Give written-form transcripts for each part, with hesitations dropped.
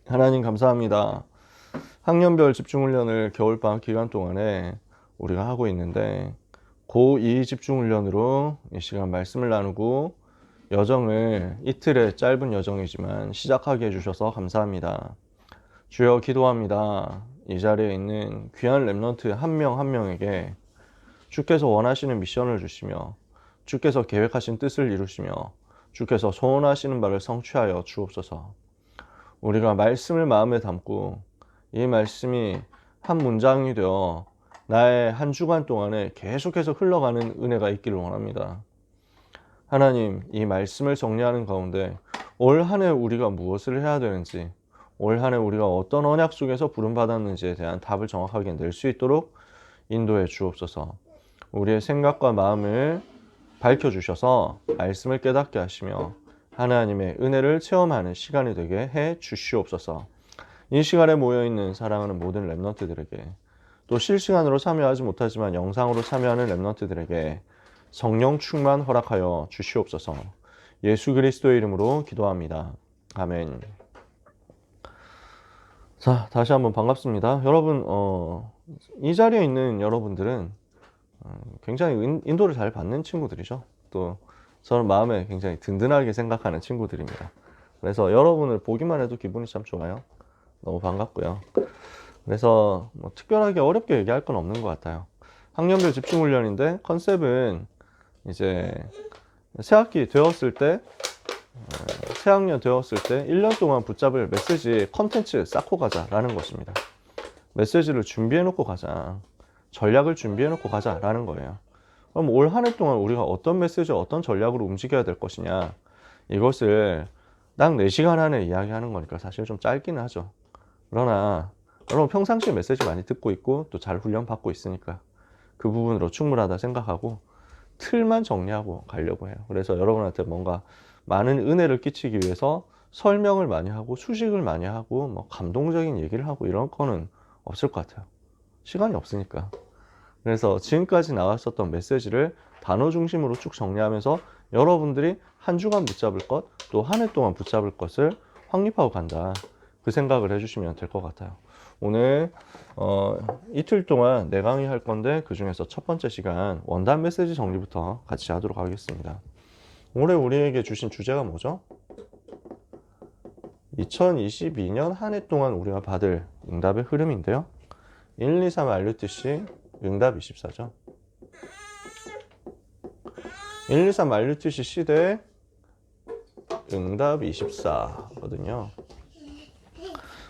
하나님 감사합니다. 학년별 집중훈련을 겨울방학 기간 동안에 우리가 하고 있는데 고2 집중훈련으로 이 시간 말씀을 나누고 여정을 이틀의 짧은 여정이지만 시작하게 해주셔서 감사합니다. 주여 기도합니다. 이 자리에 있는 귀한 렘넌트 한 명 한 명에게 주께서 원하시는 미션을 주시며 주께서 계획하신 뜻을 이루시며 주께서 소원하시는 바를 성취하여 주옵소서. 우리가 말씀을 마음에 담고 이 말씀이 한 문장이 되어 나의 한 주간 동안에 계속해서 흘러가는 은혜가 있기를 원합니다. 하나님, 이 말씀을 정리하는 가운데 올 한 해 우리가 무엇을 해야 되는지, 올 한 해 우리가 어떤 언약 속에서 부름받았는지에 대한 답을 정확하게 낼 수 있도록 인도해 주옵소서. 우리의 생각과 마음을 밝혀주셔서 말씀을 깨닫게 하시며 하나님의 은혜를 체험하는 시간이 되게 해 주시옵소서. 이 시간에 모여있는 사랑하는 모든 렘넌트들에게, 또 실시간으로 참여하지 못하지만 영상으로 참여하는 렘넌트들에게 성령 충만 허락하여 주시옵소서. 예수 그리스도의 이름으로 기도합니다. 아멘. 자, 다시 한번 반갑습니다. 여러분, 이 자리에 있는 여러분들은 굉장히 인도를 잘 받는 친구들이죠. 또 저는 마음에 굉장히 든든하게 생각하는 친구들입니다. 그래서 여러분을 보기만 해도 기분이 참 좋아요. 너무 반갑고요. 그래서 뭐 특별하게 어렵게 얘기할 건 없는 것 같아요. 학년별 집중훈련인데 컨셉은 이제 새학기 되었을 때, 새학년 되었을 때 1년 동안 붙잡을 메시지 컨텐츠 쌓고 가자라는 것입니다. 메시지를 준비해 놓고 가자. 전략을 준비해 놓고 가자라는 거예요. 그럼 올 한 해 동안 우리가 어떤 메시지, 어떤 전략으로 움직여야 될 것이냐, 이것을 딱 4시간 안에 이야기하는 거니까 사실 좀 짧기는 하죠. 그러나 여러분 평상시에 메시지 많이 듣고 있고 또 잘 훈련 받고 있으니까 그 부분으로 충분하다 생각하고 틀만 정리하고 가려고 해요. 그래서 여러분한테 뭔가 많은 은혜를 끼치기 위해서 설명을 많이 하고 수식을 많이 하고 뭐 감동적인 얘기를 하고 이런 거는 없을 것 같아요. 시간이 없으니까. 그래서 지금까지 나왔었던 메시지를 단어 중심으로 쭉 정리하면서 여러분들이 한 주간 붙잡을 것, 또 한 해 동안 붙잡을 것을 확립하고 간다. 그 생각을 해주시면 될 것 같아요. 오늘 이틀 동안 4강의 할 건데 그 중에서 첫 번째 시간 원단 메시지 정리부터 같이 하도록 하겠습니다. 올해 우리에게 주신 주제가 뭐죠? 2022년 한 해 동안 우리가 받을 응답의 흐름인데요. 1, 2, 3 알류티시 응답 24죠. 1, 2, 3 알류티시 시대 응답 24거든요.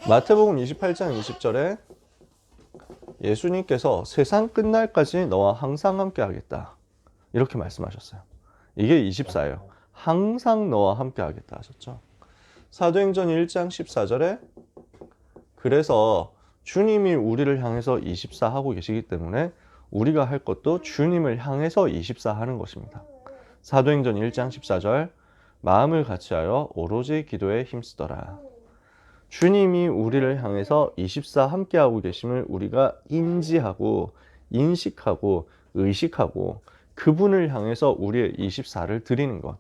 마태복음 28장 20절에 예수님께서 세상 끝날까지 너와 항상 함께 하겠다. 이렇게 말씀하셨어요. 이게 24예요. 항상 너와 함께 하겠다 하셨죠. 사도행전 1장 14절에 그래서 주님이 우리를 향해서 24 하고 계시기 때문에 우리가 할 것도 주님을 향해서 24 하는 것입니다. 사도행전 1장 14절 마음을 같이하여 오로지 기도에 힘쓰더라. 주님이 우리를 향해서 24 함께하고 계심을 우리가 인지하고 인식하고 의식하고 그분을 향해서 우리의 24를 드리는 것.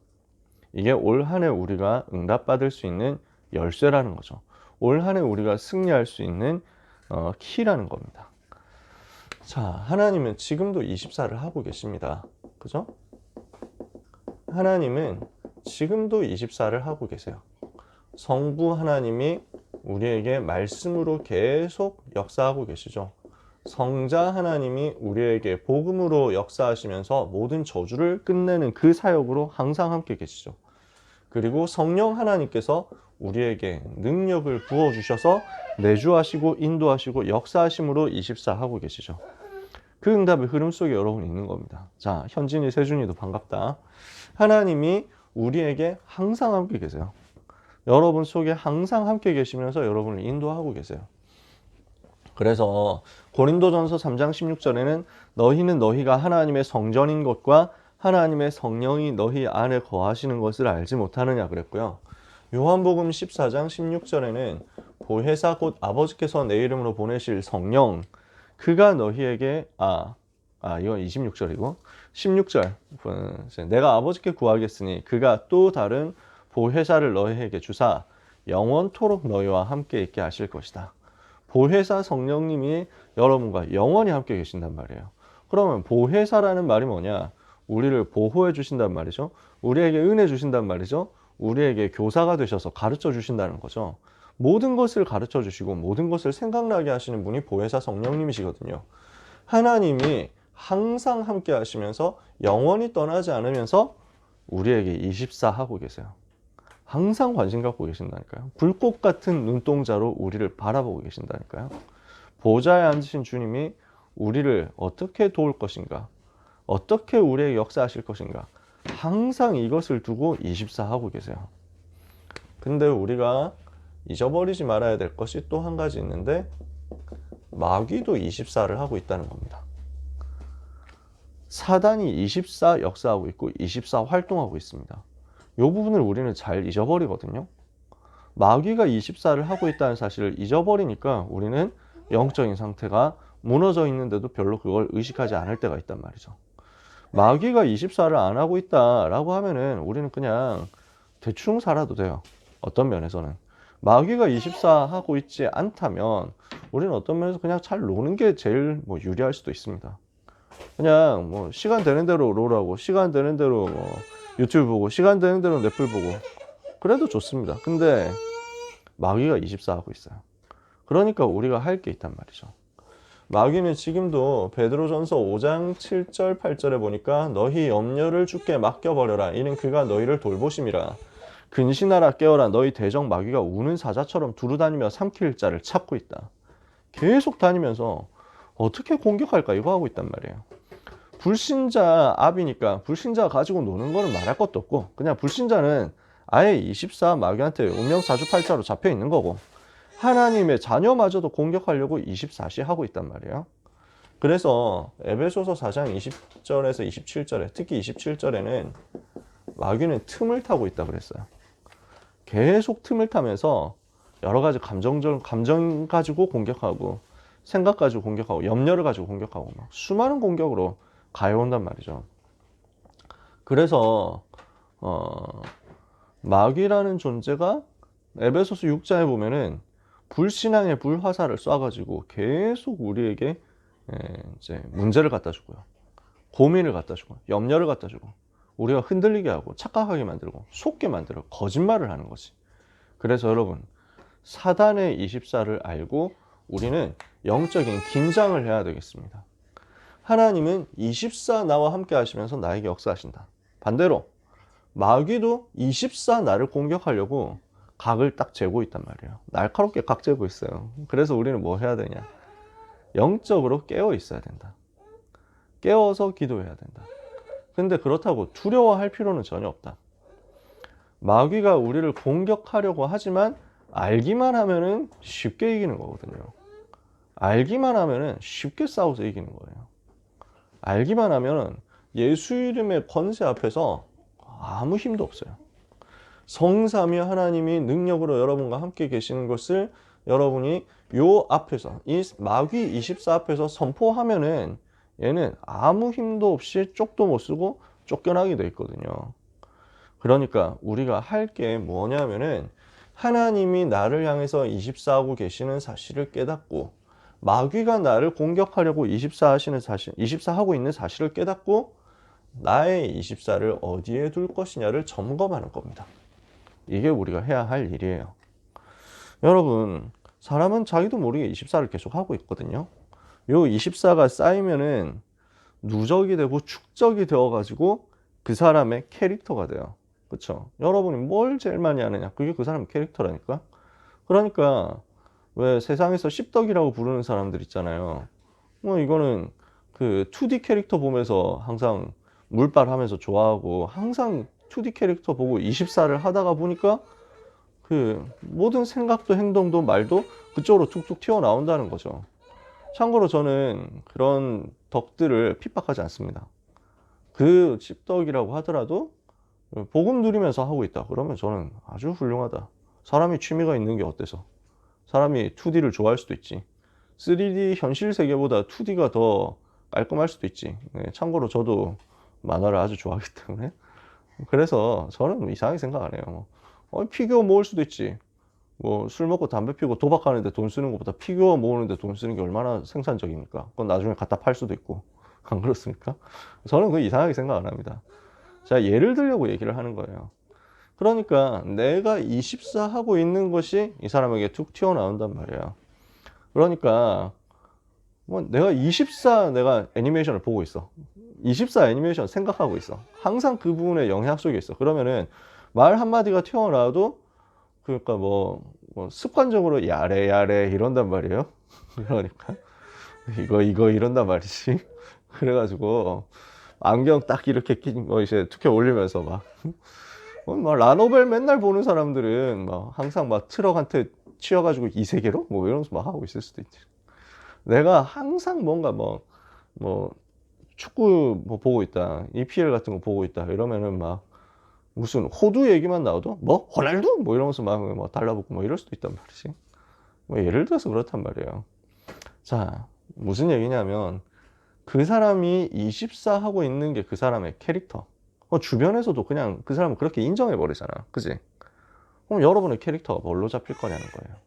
이게 올 한 해 우리가 응답받을 수 있는 열쇠라는 거죠. 올 한 해 우리가 승리할 수 있는 키라는 겁니다. 자, 하나님은 지금도 24를 하고 계십니다. 그죠? 하나님은 지금도 24를 하고 계세요. 성부 하나님이 우리에게 말씀으로 계속 역사하고 계시죠. 성자 하나님이 우리에게 복음으로 역사하시면서 모든 저주를 끝내는 그 사역으로 항상 함께 계시죠. 그리고 성령 하나님께서 우리에게 능력을 부어주셔서 내주하시고 인도하시고 역사하심으로 24 하고 계시죠. 그 응답의 흐름 속에 여러분이 있는 겁니다. 자, 현진이, 세준이도 반갑다. 하나님이 우리에게 항상 함께 계세요. 여러분 속에 항상 함께 계시면서 여러분을 인도하고 계세요. 그래서 고린도전서 3장 16절에는 너희는 너희가 하나님의 성전인 것과 하나님의 성령이 너희 안에 거하시는 것을 알지 못하느냐 그랬고요. 요한복음 14장 16절에는 보혜사 곧 아버지께서 내 이름으로 보내실 성령 그가 너희에게 이건 26절이고 16절 내가 아버지께 구하겠으니 그가 또 다른 보혜사를 너희에게 주사 영원토록 너희와 함께 있게 하실 것이다. 보혜사 성령님이 여러분과 영원히 함께 계신단 말이에요. 그러면 보혜사라는 말이 뭐냐? 우리를 보호해 주신단 말이죠. 우리에게 은혜 주신단 말이죠. 우리에게 교사가 되셔서 가르쳐 주신다는 거죠. 모든 것을 가르쳐 주시고 모든 것을 생각나게 하시는 분이 보혜사 성령님이시거든요. 하나님이 항상 함께 하시면서 영원히 떠나지 않으면서 우리에게 24 하고 계세요. 항상 관심 갖고 계신다니까요. 불꽃 같은 눈동자로 우리를 바라보고 계신다니까요. 보좌에 앉으신 주님이 우리를 어떻게 도울 것인가, 어떻게 우리에게 역사하실 것인가, 항상 이것을 두고 24 하고 계세요. 근데 우리가 잊어버리지 말아야 될 것이 또 한 가지 있는데, 마귀도 24를 하고 있다는 겁니다. 사단이 24 역사하고 있고 24 활동하고 있습니다. 이 부분을 우리는 잘 잊어버리거든요. 마귀가 24를 하고 있다는 사실을 잊어버리니까 우리는 영적인 상태가 무너져 있는데도 별로 그걸 의식하지 않을 때가 있단 말이죠. 마귀가 24를 안 하고 있다라고 하면은 우리는 그냥 대충 살아도 돼요. 어떤 면에서는. 마귀가 24 하고 있지 않다면 우리는 어떤 면에서 그냥 잘 노는 게 제일 유리할 수도 있습니다. 그냥 시간 되는 대로 롤하고, 시간 되는 대로 유튜브 보고, 시간 되는 대로 넷플 보고, 그래도 좋습니다. 근데 마귀가 24 하고 있어요. 그러니까 우리가 할 게 있단 말이죠. 마귀는 지금도 베드로전서 5장 7절 8절에 보니까 너희 염려를 주께 맡겨버려라. 이는 그가 너희를 돌보심이라. 근신하라 깨어라. 너희 대적 마귀가 우는 사자처럼 두루다니며 삼킬 자를 찾고 있다. 계속 다니면서 어떻게 공격할까 이거 하고 있단 말이에요. 불신자 압이니까 불신자 가지고 노는 거는 말할 것도 없고, 그냥 불신자는 아예 24 마귀한테 운명사주팔자로 잡혀 있는 거고, 하나님의 자녀마저도 공격하려고 24시 하고 있단 말이에요. 그래서 에베소서 4장 20절에서 27절에, 특히 27절에는 마귀는 틈을 타고 있다 그랬어요. 계속 틈을 타면서 여러 가지 감정 가지고 공격하고, 생각 가지고 공격하고, 염려를 가지고 공격하고, 막 수많은 공격으로 가해온단 말이죠. 그래서 마귀라는 존재가 에베소서 6장에 보면은 불신앙의 불화살을 쏴가지고 계속 우리에게 이제 문제를 갖다 주고요, 고민을 갖다 주고, 염려를 갖다 주고, 우리가 흔들리게 하고, 착각하게 만들고, 속게 만들고, 거짓말을 하는 거지. 그래서 여러분, 사단의 24를 알고 우리는 영적인 긴장을 해야 되겠습니다. 하나님은 24 나와 함께 하시면서 나에게 역사하신다. 반대로 마귀도 24 나를 공격하려고 각을 딱 재고 있단 말이에요. 날카롭게 각 재고 있어요. 그래서 우리는 뭐 해야 되냐? 영적으로 깨어 있어야 된다. 깨어서 기도해야 된다. 근데 그렇다고 두려워할 필요는 전혀 없다. 마귀가 우리를 공격하려고 하지만 알기만 하면은 쉽게 이기는 거거든요. 알기만 하면은 쉽게 싸워서 이기는 거예요. 알기만 하면 예수 이름의 권세 앞에서 아무 힘도 없어요. 성삼위 하나님이 능력으로 여러분과 함께 계시는 것을 여러분이 요 앞에서, 이 마귀 24 앞에서 선포하면은 얘는 아무 힘도 없이 쪽도 못 쓰고 쫓겨나게 돼 있거든요. 그러니까 우리가 할 게 뭐냐면은 하나님이 나를 향해서 24 하고 계시는 사실을 깨닫고, 마귀가 나를 공격하려고 24 하시는 사실, 24 하고 있는 사실을 깨닫고 나의 24를 어디에 둘 것이냐를 점검하는 겁니다. 이게 우리가 해야 할 일이에요. 여러분, 사람은 자기도 모르게 24를 계속 하고 있거든요. 요 24가 쌓이면은 누적이 되고 축적이 되어 가지고 그 사람의 캐릭터가 돼요. 그렇죠? 여러분이 뭘 제일 많이 하느냐, 그게 그 사람의 캐릭터라니까. 그러니까 왜 세상에서 씹덕이라고 부르는 사람들 있잖아요. 이거는 그 2D 캐릭터 보면서 항상 물빨하면서 좋아하고, 항상 2D 캐릭터 보고 24를 하다가 보니까 그 모든 생각도 행동도 말도 그쪽으로 툭툭 튀어나온다는 거죠. 참고로 저는 그런 덕들을 핍박하지 않습니다. 그 씹덕이라고 하더라도 복음 누리면서 하고 있다 그러면 저는 아주 훌륭하다. 사람이 취미가 있는 게 어때서? 사람이 2D를 좋아할 수도 있지. 3D 현실 세계보다 2D가 더 깔끔할 수도 있지. 참고로 저도 만화를 아주 좋아하기 때문에. 그래서 저는 이상하게 생각 안 해요. 피규어 모을 수도 있지. 뭐 술 먹고 담배 피우고 도박하는데 돈 쓰는 것보다 피규어 모으는데 돈 쓰는 게 얼마나 생산적입니까? 그건 나중에 갖다 팔 수도 있고. 안 그렇습니까? 저는 그 이상하게 생각 안 합니다. 자, 예를 들려고 얘기를 하는 거예요. 그러니까 내가 24 하고 있는 것이 이 사람에게 툭 튀어나온단 말이에요. 그러니까 뭐 내가 24 내가 애니메이션을 보고 있어. 24 애니메이션 생각하고 있어. 항상 그 부분에 영향 속에 있어. 그러면은 말 한마디가 튀어나와도 그러니까 뭐 습관적으로 야래 야래 이런단 말이에요. 그러니까 이거 이런단 말이지. 그래가지고 안경 딱 이렇게 끼고 이제 투켜 올리면서 막 라노벨 맨날 보는 사람들은 막 항상 막 트럭한테 치여가지고 이 세계로 뭐 이러면서 막 하고 있을 수도 있지. 내가 항상 뭔가 뭐 축구 뭐 보고 있다, EPL 같은 거 보고 있다 이러면은 막 무슨 호두 얘기만 나와도 뭐 호날두 뭐 이러면서 막 달라붙고 뭐 이럴 수도 있단 말이지. 뭐 예를 들어서 그렇단 말이에요. 자, 무슨 얘기냐면 그 사람이 24 하고 있는 게 그 사람의 캐릭터. 주변에서도 그냥 그 사람을 그렇게 인정해 버리잖아. 그지? 그럼 여러분의 캐릭터가 뭘로 잡힐 거냐는 거예요.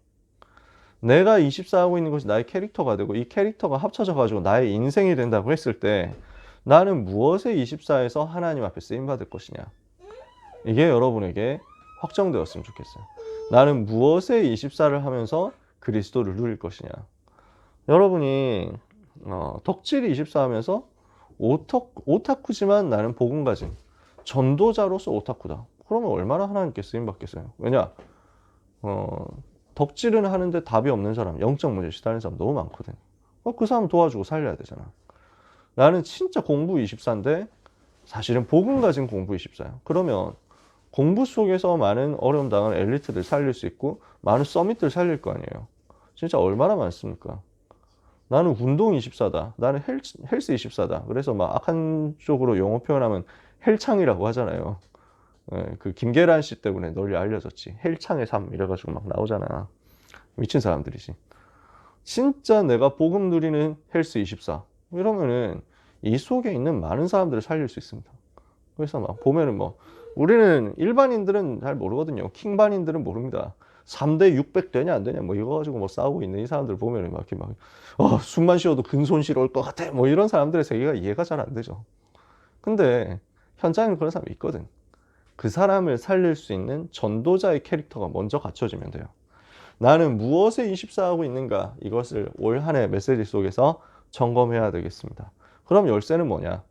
내가 24 하고 있는 것이 나의 캐릭터가 되고 이 캐릭터가 합쳐져 가지고 나의 인생이 된다고 했을 때 나는 무엇에 24에서 하나님 앞에 쓰임 받을 것이냐. 이게 여러분에게 확정되었으면 좋겠어요. 나는 무엇에 24를 하면서 그리스도를 누릴 것이냐. 여러분이 덕질이 24 하면서 오타쿠지만 나는 복음 가진 전도자로서 오타쿠다. 그러면 얼마나 하나님께 쓰임 받겠어요. 왜냐? 덕질은 하는데 답이 없는 사람, 영적 문제에 시달리는 사람 너무 많거든. 그 사람 도와주고 살려야 되잖아. 나는 진짜 공부 24인데 사실은 복음 가진 공부 24야. 그러면 공부 속에서 많은 어려움 당하는 엘리트들 살릴 수 있고 많은 서밋들 살릴 거 아니에요. 진짜 얼마나 많습니까? 나는 운동 24다. 나는 헬스 24다. 그래서 막 악한 쪽으로 용어 표현하면 헬창이라고 하잖아요. 그 김계란 씨 때문에 널리 알려졌지. 헬창의 삶 이래가지고 막 나오잖아. 미친 사람들이지. 진짜 내가 복음 누리는 헬스 24 이러면은 이 속에 있는 많은 사람들을 살릴 수 있습니다. 그래서 막 보면은 우리는 일반인들은 잘 모르거든요. 킹반인들은 모릅니다. 3대 600 되냐 안 되냐 뭐 이거 가지고 싸우고 있는 이 사람들 보면은 막 이렇게 숨만 쉬어도 근손실 올 것 같아 뭐 이런 사람들의 세계가 이해가 잘 안 되죠. 근데 현장에 그런 사람이 있거든. 그 사람을 살릴 수 있는 전도자의 캐릭터가 먼저 갖춰지면 돼요. 나는 무엇에 24하고 있는가 이것을 올 한 해 메시지 속에서 점검해야 되겠습니다. 그럼 열쇠는 뭐냐?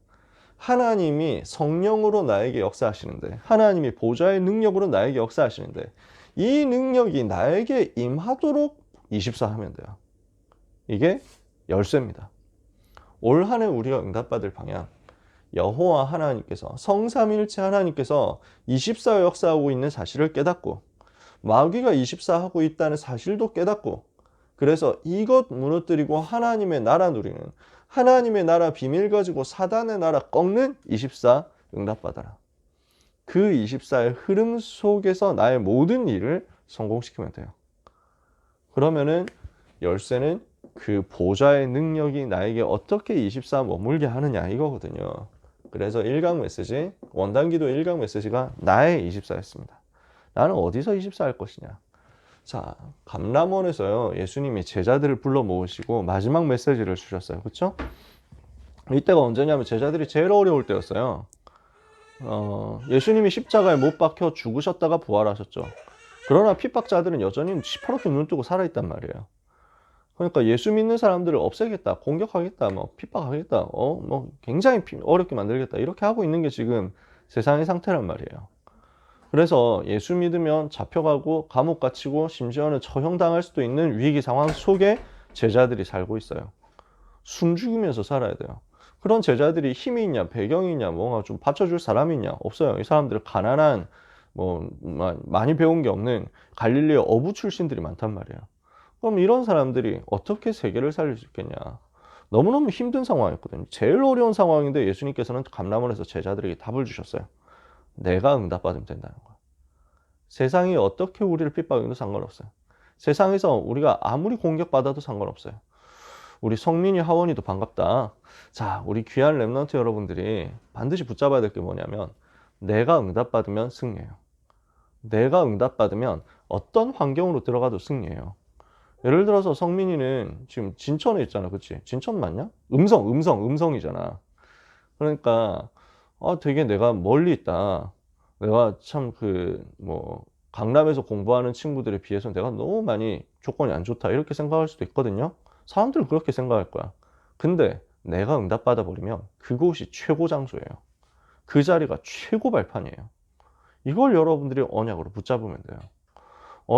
하나님이 성령으로 나에게 역사하시는데 하나님이 보좌의 능력으로 나에게 역사하시는데 이 능력이 나에게 임하도록 24 하면 돼요. 이게 열쇠입니다. 올 한 해 우리가 응답받을 방향 여호와 하나님께서 성삼일체 하나님께서 24 역사하고 있는 사실을 깨닫고 마귀가 24 하고 있다는 사실도 깨닫고 그래서 이것 무너뜨리고 하나님의 나라 누리는 하나님의 나라 비밀 가지고 사단의 나라 꺾는 24 응답받아라. 그 24의 흐름 속에서 나의 모든 일을 성공시키면 돼요. 그러면은 열쇠는 그 보좌의 능력이 나에게 어떻게 24 머물게 하느냐 이거거든요. 그래서 1강 메시지, 원단기도 1강 메시지가 나의 24였습니다. 나는 어디서 24 할 것이냐. 자, 감람원에서요 예수님이 제자들을 불러 모으시고 마지막 메시지를 주셨어요. 그렇죠? 이때가 언제냐면 제자들이 제일 어려울 때였어요. 예수님이 십자가에 못 박혀 죽으셨다가 부활하셨죠. 그러나 핍박자들은 여전히 시퍼렇게 눈 뜨고 살아있단 말이에요. 그러니까 예수 믿는 사람들을 없애겠다, 공격하겠다, 핍박하겠다, 굉장히 어렵게 만들겠다 이렇게 하고 있는 게 지금 세상의 상태란 말이에요. 그래서 예수 믿으면 잡혀가고 감옥 갇히고 심지어는 처형당할 수도 있는 위기 상황 속에 제자들이 살고 있어요. 숨죽이면서 살아야 돼요. 그런 제자들이 힘이 있냐, 배경이 있냐, 뭔가 좀 받쳐줄 사람이 있냐? 없어요. 이 사람들 가난한, 많이 배운 게 없는 갈릴리 어부 출신들이 많단 말이에요. 그럼 이런 사람들이 어떻게 세계를 살릴 수 있겠냐? 너무너무 힘든 상황이었거든요. 제일 어려운 상황인데 예수님께서는 감람원에서 제자들에게 답을 주셨어요. 내가 응답받으면 된다는 거야. 세상이 어떻게 우리를 핍박해도 상관없어요. 세상에서 우리가 아무리 공격받아도 상관없어요. 우리 성민이 하원이도 반갑다. 자, 우리 귀한 랩런트 여러분들이 반드시 붙잡아야 될 게 뭐냐면 내가 응답받으면 승리해요. 내가 응답받으면 어떤 환경으로 들어가도 승리해요. 예를 들어서 성민이는 지금 진천에 있잖아. 그치? 진천 맞냐? 음성이잖아. 그러니까 되게 내가 멀리 있다. 내가 참 강남에서 공부하는 친구들에 비해서 내가 너무 많이 조건이 안 좋다. 이렇게 생각할 수도 있거든요. 사람들은 그렇게 생각할 거야. 근데 내가 응답받아 버리면 그곳이 최고 장소예요. 그 자리가 최고 발판이에요. 이걸 여러분들이 언약으로 붙잡으면 돼요.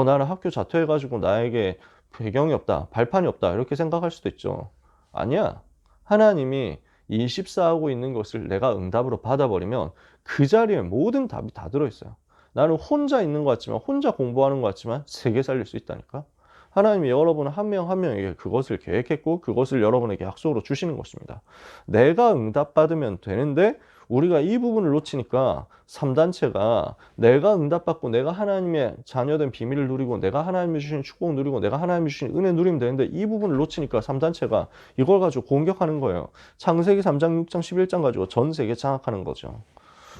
나는 학교 자퇴해가지고 나에게 배경이 없다, 발판이 없다, 이렇게 생각할 수도 있죠. 아니야. 하나님이 24하고 있는 것을 내가 응답으로 받아버리면 그 자리에 모든 답이 다 들어있어요. 나는 혼자 있는 것 같지만, 혼자 공부하는 것 같지만, 세계 살릴 수 있다니까. 하나님이 여러분 한 명 한 명에게 그것을 계획했고, 그것을 여러분에게 약속으로 주시는 것입니다. 내가 응답받으면 되는데, 우리가 이 부분을 놓치니까 3단체가 내가 응답받고 내가 하나님의 자녀된 비밀을 누리고 내가 하나님이 주신 축복 누리고 내가 하나님이 주신 은혜 누리면 되는데 이 부분을 놓치니까 3단체가 이걸 가지고 공격하는 거예요. 창세기 3장, 6장, 11장 가지고 전 세계 장악하는 거죠.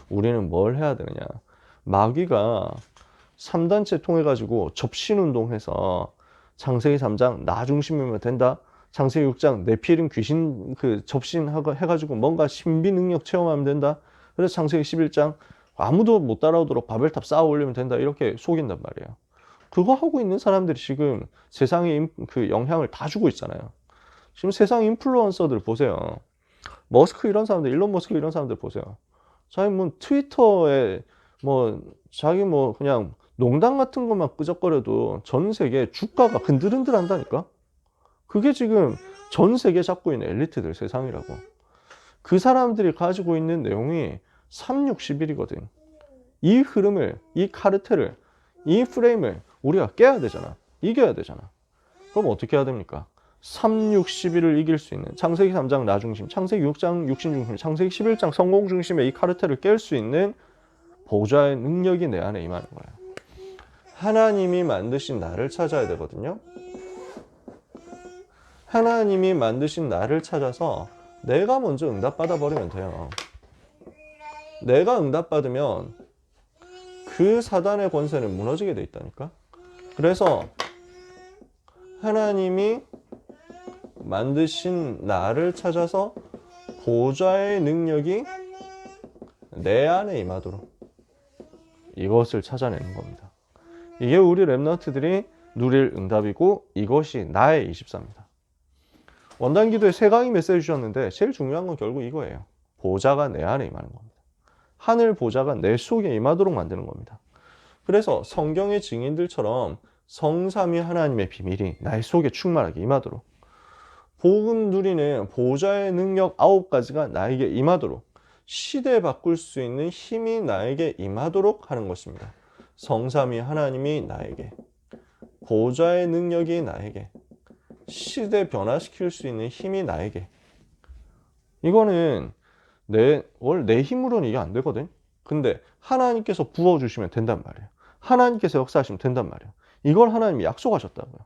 우리는 뭘 해야 되느냐. 마귀가 3단체 통해 가지고 접신운동해서 창세기 3장 나 중심이면 된다. 창세기 6장 네피림 귀신 접신해가지고 뭔가 신비 능력 체험하면 된다. 그래서 창세기 11장 아무도 못 따라오도록 바벨탑 쌓아 올리면 된다. 이렇게 속인단 말이에요. 그거 하고 있는 사람들이 지금 세상에 그 영향을 다 주고 있잖아요. 지금 세상 인플루언서들 보세요. 머스크 이런 사람들, 일론 머스크 이런 사람들 보세요. 자기 트위터에 자기 그냥 농담 같은 것만 끄적거려도 전 세계 주가가 흔들흔들 한다니까? 그게 지금 전 세계 잡고 있는 엘리트들 세상이라고. 그 사람들이 가지고 있는 내용이 3, 6, 11이거든. 이 흐름을, 이 카르텔을, 이 프레임을 우리가 깨야 되잖아. 이겨야 되잖아. 그럼 어떻게 해야 됩니까? 3, 6, 11을 이길 수 있는 창세기 3장 나 중심, 창세기 6장 육신 중심, 창세기 11장 성공 중심의 이 카르텔을 깰 수 있는 보좌의 능력이 내 안에 임하는 거예요. 하나님이 만드신 나를 찾아야 되거든요. 하나님이 만드신 나를 찾아서 내가 먼저 응답받아 버리면 돼요. 내가 응답받으면 그 사단의 권세는 무너지게 돼 있다니까. 그래서 하나님이 만드신 나를 찾아서 보좌의 능력이 내 안에 임하도록 이것을 찾아내는 겁니다. 이게 우리 렘넌트들이 누릴 응답이고 이것이 나의 24입니다. 원단 기도에 세 강의 메시지 주셨는데 제일 중요한 건 결국 이거예요. 보좌가 내 안에 임하는 겁니다. 하늘 보좌가 내 속에 임하도록 만드는 겁니다. 그래서 성경의 증인들처럼 성삼위 하나님의 비밀이 나의 속에 충만하게 임하도록 복음 누리는 보좌의 능력 9가지가 나에게 임하도록 시대 바꿀 수 있는 힘이 나에게 임하도록 하는 것입니다. 성삼위 하나님이 나에게 보좌의 능력이 나에게 시대 변화시킬 수 있는 힘이 나에게 이거는 원래 내 힘으로는 이게 안 되거든. 근데 하나님께서 부어주시면 된단 말이에요. 하나님께서 역사하시면 된단 말이에요. 이걸 하나님이 약속하셨다고요.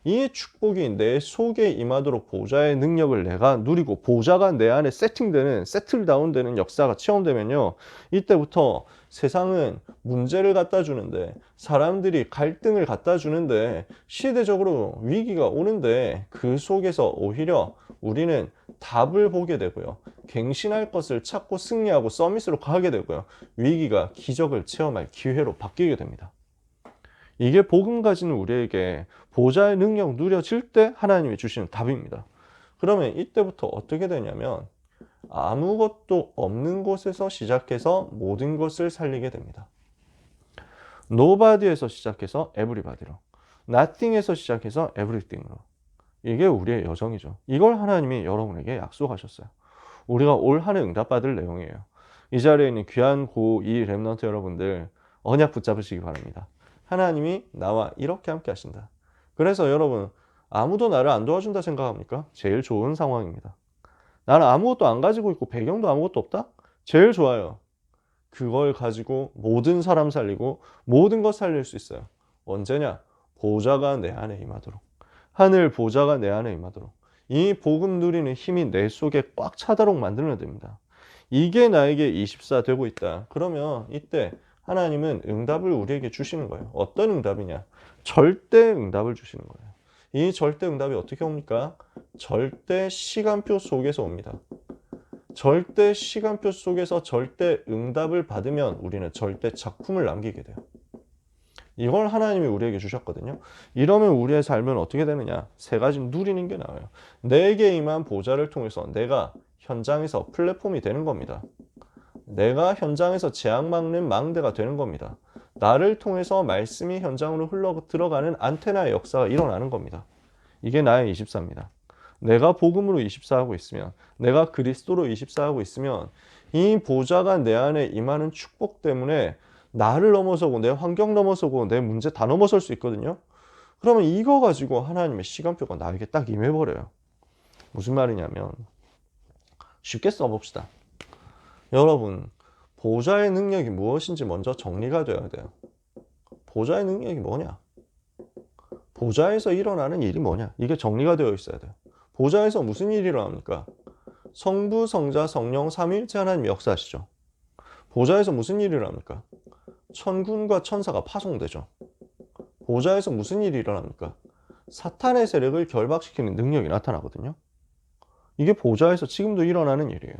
이 축복이 내 속에 임하도록 보좌의 능력을 내가 누리고 보좌가 내 안에 세틀다운되는 역사가 체험되면요. 이때부터 세상은 문제를 갖다 주는데 사람들이 갈등을 갖다 주는데 시대적으로 위기가 오는데 그 속에서 오히려 우리는 답을 보게 되고요. 갱신할 것을 찾고 승리하고 서밋으로 가게 되고요. 위기가 기적을 체험할 기회로 바뀌게 됩니다. 이게 복음 가지는 우리에게 보좌의 능력 누려질 때 하나님이 주시는 답입니다. 그러면 이때부터 어떻게 되냐면 아무것도 없는 곳에서 시작해서 모든 것을 살리게 됩니다. Nobody에서 시작해서 Everybody로, Nothing에서 시작해서 Everything으로. 이게 우리의 여정이죠. 이걸 하나님이 여러분에게 약속하셨어요. 우리가 올 한 해 응답받을 내용이에요. 이 자리에 있는 귀한 고2 렘넌트 여러분들 언약 붙잡으시기 바랍니다. 하나님이 나와 이렇게 함께 하신다. 그래서 여러분 아무도 나를 안 도와준다 생각합니까? 제일 좋은 상황입니다. 나는 아무것도 안 가지고 있고 배경도 아무것도 없다? 제일 좋아요. 그걸 가지고 모든 사람 살리고 모든 것 살릴 수 있어요. 언제냐? 보좌가 내 안에 임하도록. 하늘 보좌가 내 안에 임하도록. 이 복음 누리는 힘이 내 속에 꽉 차도록 만들면 됩니다. 이게 나에게 24 되고 있다. 그러면 이때 하나님은 응답을 우리에게 주시는 거예요. 어떤 응답이냐? 절대 응답을 주시는 거예요. 이 절대 응답이 어떻게 옵니까? 절대 시간표 속에서 옵니다. 절대 시간표 속에서 절대 응답을 받으면 우리는 절대 작품을 남기게 돼요. 이걸 하나님이 우리에게 주셨거든요. 이러면 우리의 삶은 어떻게 되느냐? 세 가지 누리는 게 나와요. 내게 임한 보좌를 통해서 내가 현장에서 플랫폼이 되는 겁니다. 내가 현장에서 재앙 막는 망대가 되는 겁니다. 나를 통해서 말씀이 현장으로 흘러 들어가는 안테나의 역사가 일어나는 겁니다. 이게 나의 24입니다. 내가 복음으로 24하고 있으면, 내가 그리스도로 24하고 있으면 이 보좌가 내 안에 임하는 축복 때문에 나를 넘어서고 내 환경 넘어서고 내 문제 다 넘어설 수 있거든요. 그러면 이거 가지고 하나님의 시간표가 나에게 딱 임해버려요. 무슨 말이냐면 쉽게 써봅시다. 여러분, 보좌의 능력이 무엇인지 먼저 정리가 되어야 돼요. 보좌의 능력이 뭐냐? 보좌에서 일어나는 일이 뭐냐? 이게 정리가 되어 있어야 돼요. 보좌에서 무슨 일이 일어납니까? 성부, 성자, 성령, 삼위일체 하나님이 역사하시죠. 보좌에서 무슨 일이 일어납니까? 천군과 천사가 파송되죠. 보좌에서 무슨 일이 일어납니까? 사탄의 세력을 결박시키는 능력이 나타나거든요. 이게 보좌에서 지금도 일어나는 일이에요.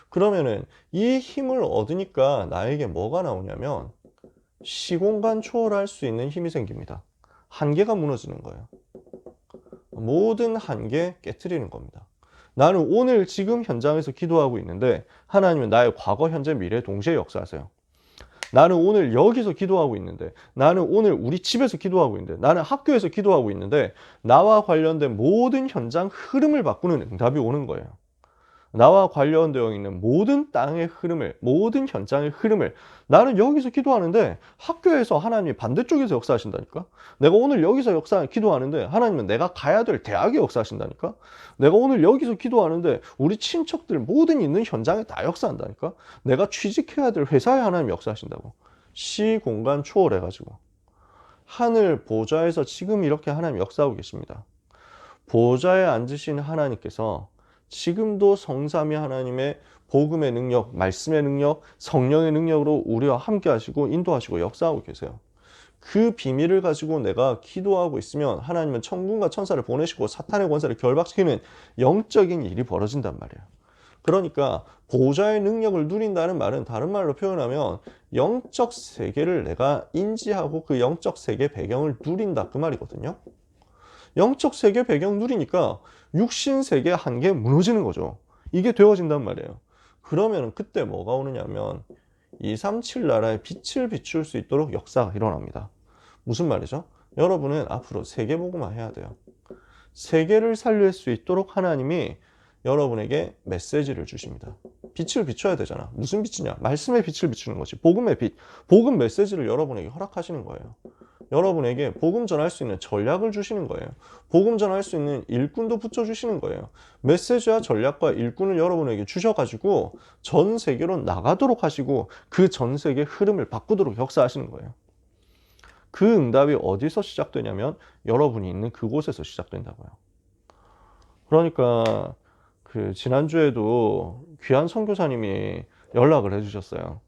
그러면은 이 힘을 얻으니까 나에게 뭐가 나오냐면 시공간 초월할 수 있는 힘이 생깁니다. 한계가 무너지는 거예요. 모든 한계 깨트리는 겁니다. 나는 오늘 지금 현장에서 기도하고 있는데 하나님은 나의 과거, 현재, 미래 동시에 역사하세요. 나는 오늘 여기서 기도하고 있는데, 나는 오늘 우리 집에서 기도하고 있는데, 나는 학교에서 기도하고 있는데 나와 관련된 모든 현장 흐름을 바꾸는 응답이 오는 거예요. 나와 관련되어 있는 모든 땅의 흐름을, 모든 현장의 흐름을, 나는 여기서 기도하는데 학교에서 하나님이 반대쪽에서 역사하신다니까? 내가 오늘 여기서 기도하는데 하나님은 내가 가야 될 대학에 역사하신다니까? 내가 오늘 여기서 기도하는데 우리 친척들 모든 있는 현장에 다 역사한다니까? 내가 취직해야 될 회사에 하나님이 역사하신다고. 시공간 초월해가지고. 하늘 보좌에서 지금 이렇게 하나님이 역사하고 계십니다. 보좌에 앉으신 하나님께서 지금도 성삼위 하나님의 복음의 능력, 말씀의 능력, 성령의 능력으로 우리와 함께 하시고 인도하시고 역사하고 계세요. 그 비밀을 가지고 내가 기도하고 있으면 하나님은 천군과 천사를 보내시고 사탄의 권세를 결박시키는 영적인 일이 벌어진단 말이에요. 그러니까 보좌의 능력을 누린다는 말은 다른 말로 표현하면 영적 세계를 내가 인지하고 그 영적 세계 배경을 누린다 그 말이거든요. 영적 세계 배경 누리니까 육신 세계 한계 무너지는 거죠. 이게 되어진단 말이에요. 그러면 그때 뭐가 오느냐면 237 나라의 빛을 비출 수 있도록 역사가 일어납니다. 무슨 말이죠? 여러분은 앞으로 세계복음화 해야 돼요. 세계를 살릴 수 있도록 하나님이 여러분에게 메시지를 주십니다. 빛을 비춰야 되잖아. 무슨 빛이냐? 말씀의 빛을 비추는 거지. 복음의 빛. 복음 메시지를 여러분에게 허락하시는 거예요. 여러분에게 복음 전할 수 있는 전략을 주시는 거예요. 복음 전할 수 있는 일꾼도 붙여주시는 거예요. 메시지와 전략과 일꾼을 여러분에게 주셔가지고 전 세계로 나가도록 하시고 그 전 세계 흐름을 바꾸도록 역사하시는 거예요. 그 응답이 어디서 시작되냐면 여러분이 있는 그곳에서 시작된다고요. 그러니까 그 지난주에도 귀한 선교사님이 연락을 해주셨어요.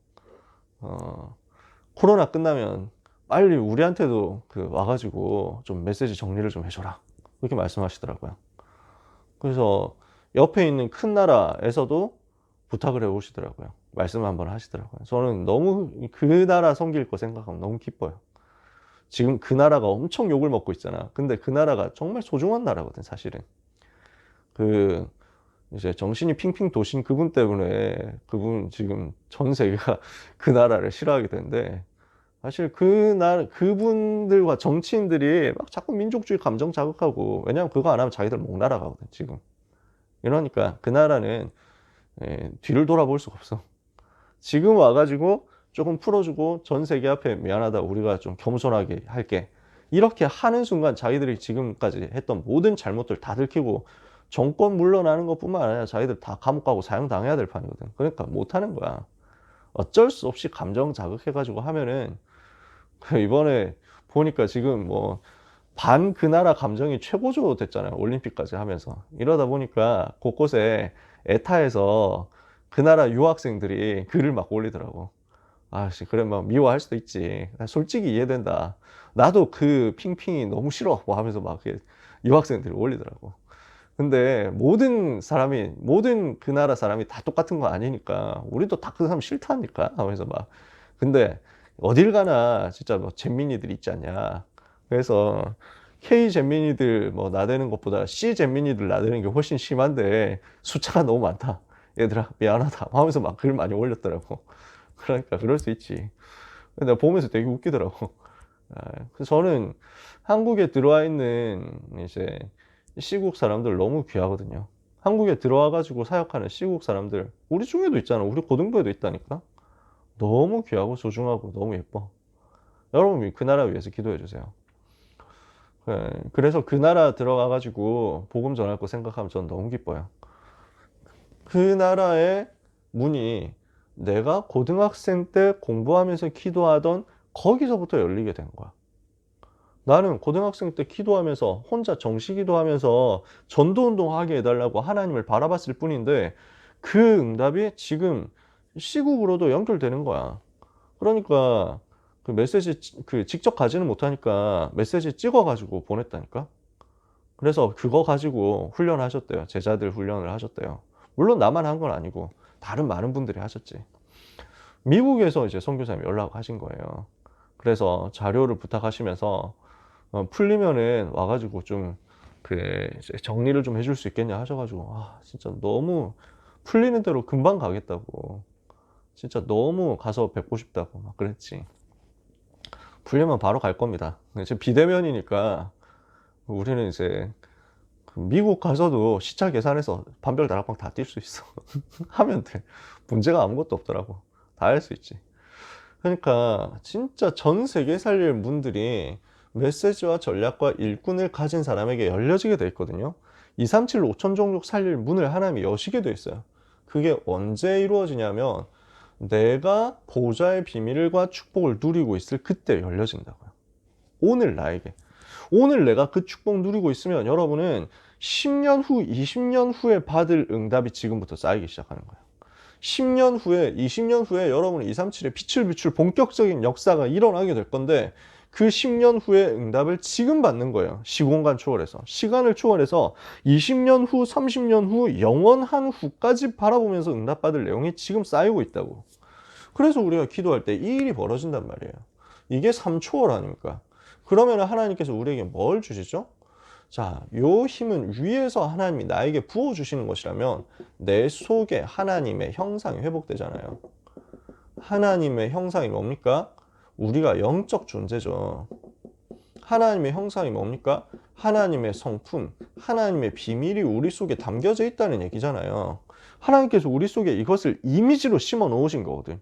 코로나 끝나면 빨리 우리한테도 와가지고 좀 메시지 정리를 좀 해줘라. 그렇게 말씀하시더라고요. 그래서 옆에 있는 큰 나라에서도 부탁을 해오시더라고요. 말씀을 한번 하시더라고요. 저는 너무 그 나라 섬길 거 생각하면 너무 기뻐요. 지금 그 나라가 엄청 욕을 먹고 있잖아. 근데 그 나라가 정말 소중한 나라거든, 사실은. 이제 정신이 핑핑 도신 그분 때문에 그분 지금 전 세계가 그 나라를 싫어하게 되는데 사실 그분들과 정치인들이 막 자꾸 민족주의 감정 자극하고 왜냐면 그거 안 하면 자기들 목 날아가거든, 지금. 이러니까 그 나라는 뒤를 돌아볼 수가 없어. 지금 와가지고 조금 풀어주고 전 세계 앞에 미안하다, 우리가 좀 겸손하게 할게. 이렇게 하는 순간 자기들이 지금까지 했던 모든 잘못들 다 들키고 정권 물러나는 것뿐만 아니라 자기들 다 감옥 가고 사형당해야 될 판이거든. 그러니까 못하는 거야. 어쩔 수 없이 감정 자극해가지고 하면은 이번에 보니까 지금 뭐 반 그 나라 감정이 최고조 됐잖아요. 올림픽까지 하면서. 이러다 보니까 곳곳에 에타에서 그 나라 유학생들이 글을 막 올리더라고. 아씨, 그래, 막 미워할 수도 있지. 솔직히 이해된다. 나도 그 핑핑이 너무 싫어. 뭐 하면서 막 유학생들이 올리더라고. 근데 모든 그 나라 사람이 다 똑같은 거 아니니까, 우리도 다 그 사람 싫다니까 하면서 막. 근데 어딜 가나 진짜 뭐 잼민이들 있지 않냐. 그래서 K 잼민이들 뭐 나대는 것보다 C 잼민이들 나대는 게 훨씬 심한데 숫자가 너무 많다. 얘들아, 미안하다 하면서 막 글 많이 올렸더라고. 그러니까 그럴 수 있지. 근데 내가 보면서 되게 웃기더라고. 그래서 저는 한국에 들어와 있는 이제 시국 사람들 너무 귀하거든요. 한국에 들어와 가지고 사역하는 시국 사람들 우리 중에도 있잖아. 우리 고등부에도 있다니까. 너무 귀하고 소중하고 너무 예뻐. 여러분 그 나라 위해서 기도해 주세요. 그래서 그 나라 들어가 가지고 복음 전할 거 생각하면 전 너무 기뻐요. 그 나라의 문이 내가 고등학생 때 공부하면서 기도하던 거기서부터 열리게 된 거야. 나는 고등학생 때 기도하면서 혼자 정시 기도하면서 전도운동 하게 해달라고 하나님을 바라봤을 뿐인데 그 응답이 지금 시국으로도 연결되는 거야. 그러니까 그 메시지 그 직접 가지는 못하니까 메시지 찍어가지고 보냈다니까. 그래서 그거 가지고 훈련하셨대요. 제자들 훈련을 하셨대요. 물론 나만 한 건 아니고 다른 많은 분들이 하셨지. 미국에서 이제 선교사님이 연락하신 거예요. 그래서 자료를 부탁하시면서 풀리면은 와가지고 좀 정리를 좀 해줄 수 있겠냐 하셔가지고 진짜 너무 풀리는 대로 금방 가겠다고, 진짜 너무 가서 뵙고 싶다고 막 그랬지. 풀리면 바로 갈 겁니다. 지금 비대면이니까 우리는 이제 그 미국 가서도 시차 계산해서 판별 다락방 다 뛸 수 있어. 하면 돼. 문제가 아무것도 없더라고. 다 할 수 있지. 그러니까 진짜 전 세계 살릴 문들이 메시지와 전략과 일꾼을 가진 사람에게 열려지게 돼 있거든요. 237 5천 종족 살릴 문을 하나님이 여시게 돼 있어요. 그게 언제 이루어지냐면 내가 보좌의 비밀과 축복을 누리고 있을 그때 열려진다고요. 오늘 나에게. 오늘 내가 그 축복 누리고 있으면 여러분은 10년 후, 20년 후에 받을 응답이 지금부터 쌓이기 시작하는 거예요. 10년 후에, 20년 후에 여러분은 237의 빛을 비출 본격적인 역사가 일어나게 될 건데 그 10년 후에 응답을 지금 받는 거예요. 시공간 초월해서. 시간을 초월해서 20년 후, 30년 후, 영원한 후까지 바라보면서 응답받을 내용이 지금 쌓이고 있다고. 그래서 우리가 기도할 때 이 일이 벌어진단 말이에요. 이게 3초월 아닙니까? 그러면 하나님께서 우리에게 뭘 주시죠? 자, 요 힘은 위에서 하나님이 나에게 부어주시는 것이라면 내 속에 하나님의 형상이 회복되잖아요. 하나님의 형상이 뭡니까? 우리가 영적 존재죠. 하나님의 형상이 뭡니까? 하나님의 성품, 하나님의 비밀이 우리 속에 담겨져 있다는 얘기잖아요. 하나님께서 우리 속에 이것을 이미지로 심어 놓으신 거거든.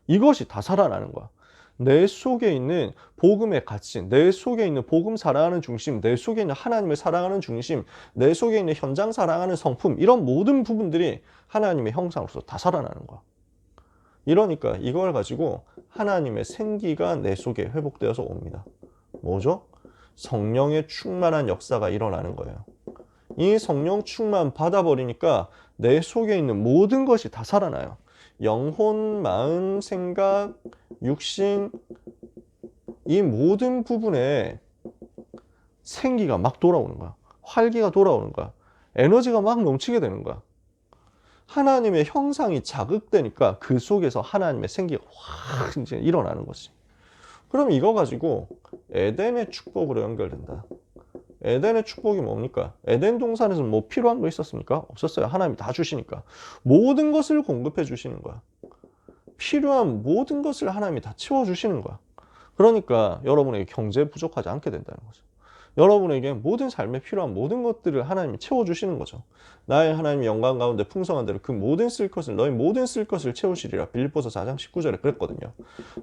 이것이 다 살아나는 거야. 내 속에 있는 복음의 가치, 내 속에 있는 복음 사랑하는 중심, 내 속에 있는 하나님을 사랑하는 중심, 내 속에 있는 현장 사랑하는 성품, 이런 모든 부분들이 하나님의 형상으로서 다 살아나는 거야. 이러니까 이걸 가지고 하나님의 생기가 내 속에 회복되어서 옵니다. 뭐죠? 성령의 충만한 역사가 일어나는 거예요. 이 성령 충만 받아버리니까 내 속에 있는 모든 것이 다 살아나요. 영혼, 마음, 생각, 육신, 이 모든 부분에 생기가 막 돌아오는 거야. 활기가 돌아오는 거야. 에너지가 막 넘치게 되는 거야. 하나님의 형상이 자극되니까 그 속에서 하나님의 생기가 확 이제 일어나는 거지. 그럼 이거 가지고 에덴의 축복으로 연결된다. 에덴의 축복이 뭡니까? 에덴 동산에서 뭐 필요한 거 있었습니까? 없었어요. 하나님이 다 주시니까. 모든 것을 공급해 주시는 거야. 필요한 모든 것을 하나님이 다 채워주시는 거야. 그러니까 여러분에게 경제에 부족하지 않게 된다는 거죠. 여러분에게 모든 삶에 필요한 모든 것들을 하나님이 채워주시는 거죠. 나의 하나님의 영광 가운데 풍성한 대로 그 모든 쓸 것을, 너희 모든 쓸 것을 채우시리라. 빌립보서 4장 19절에 그랬거든요.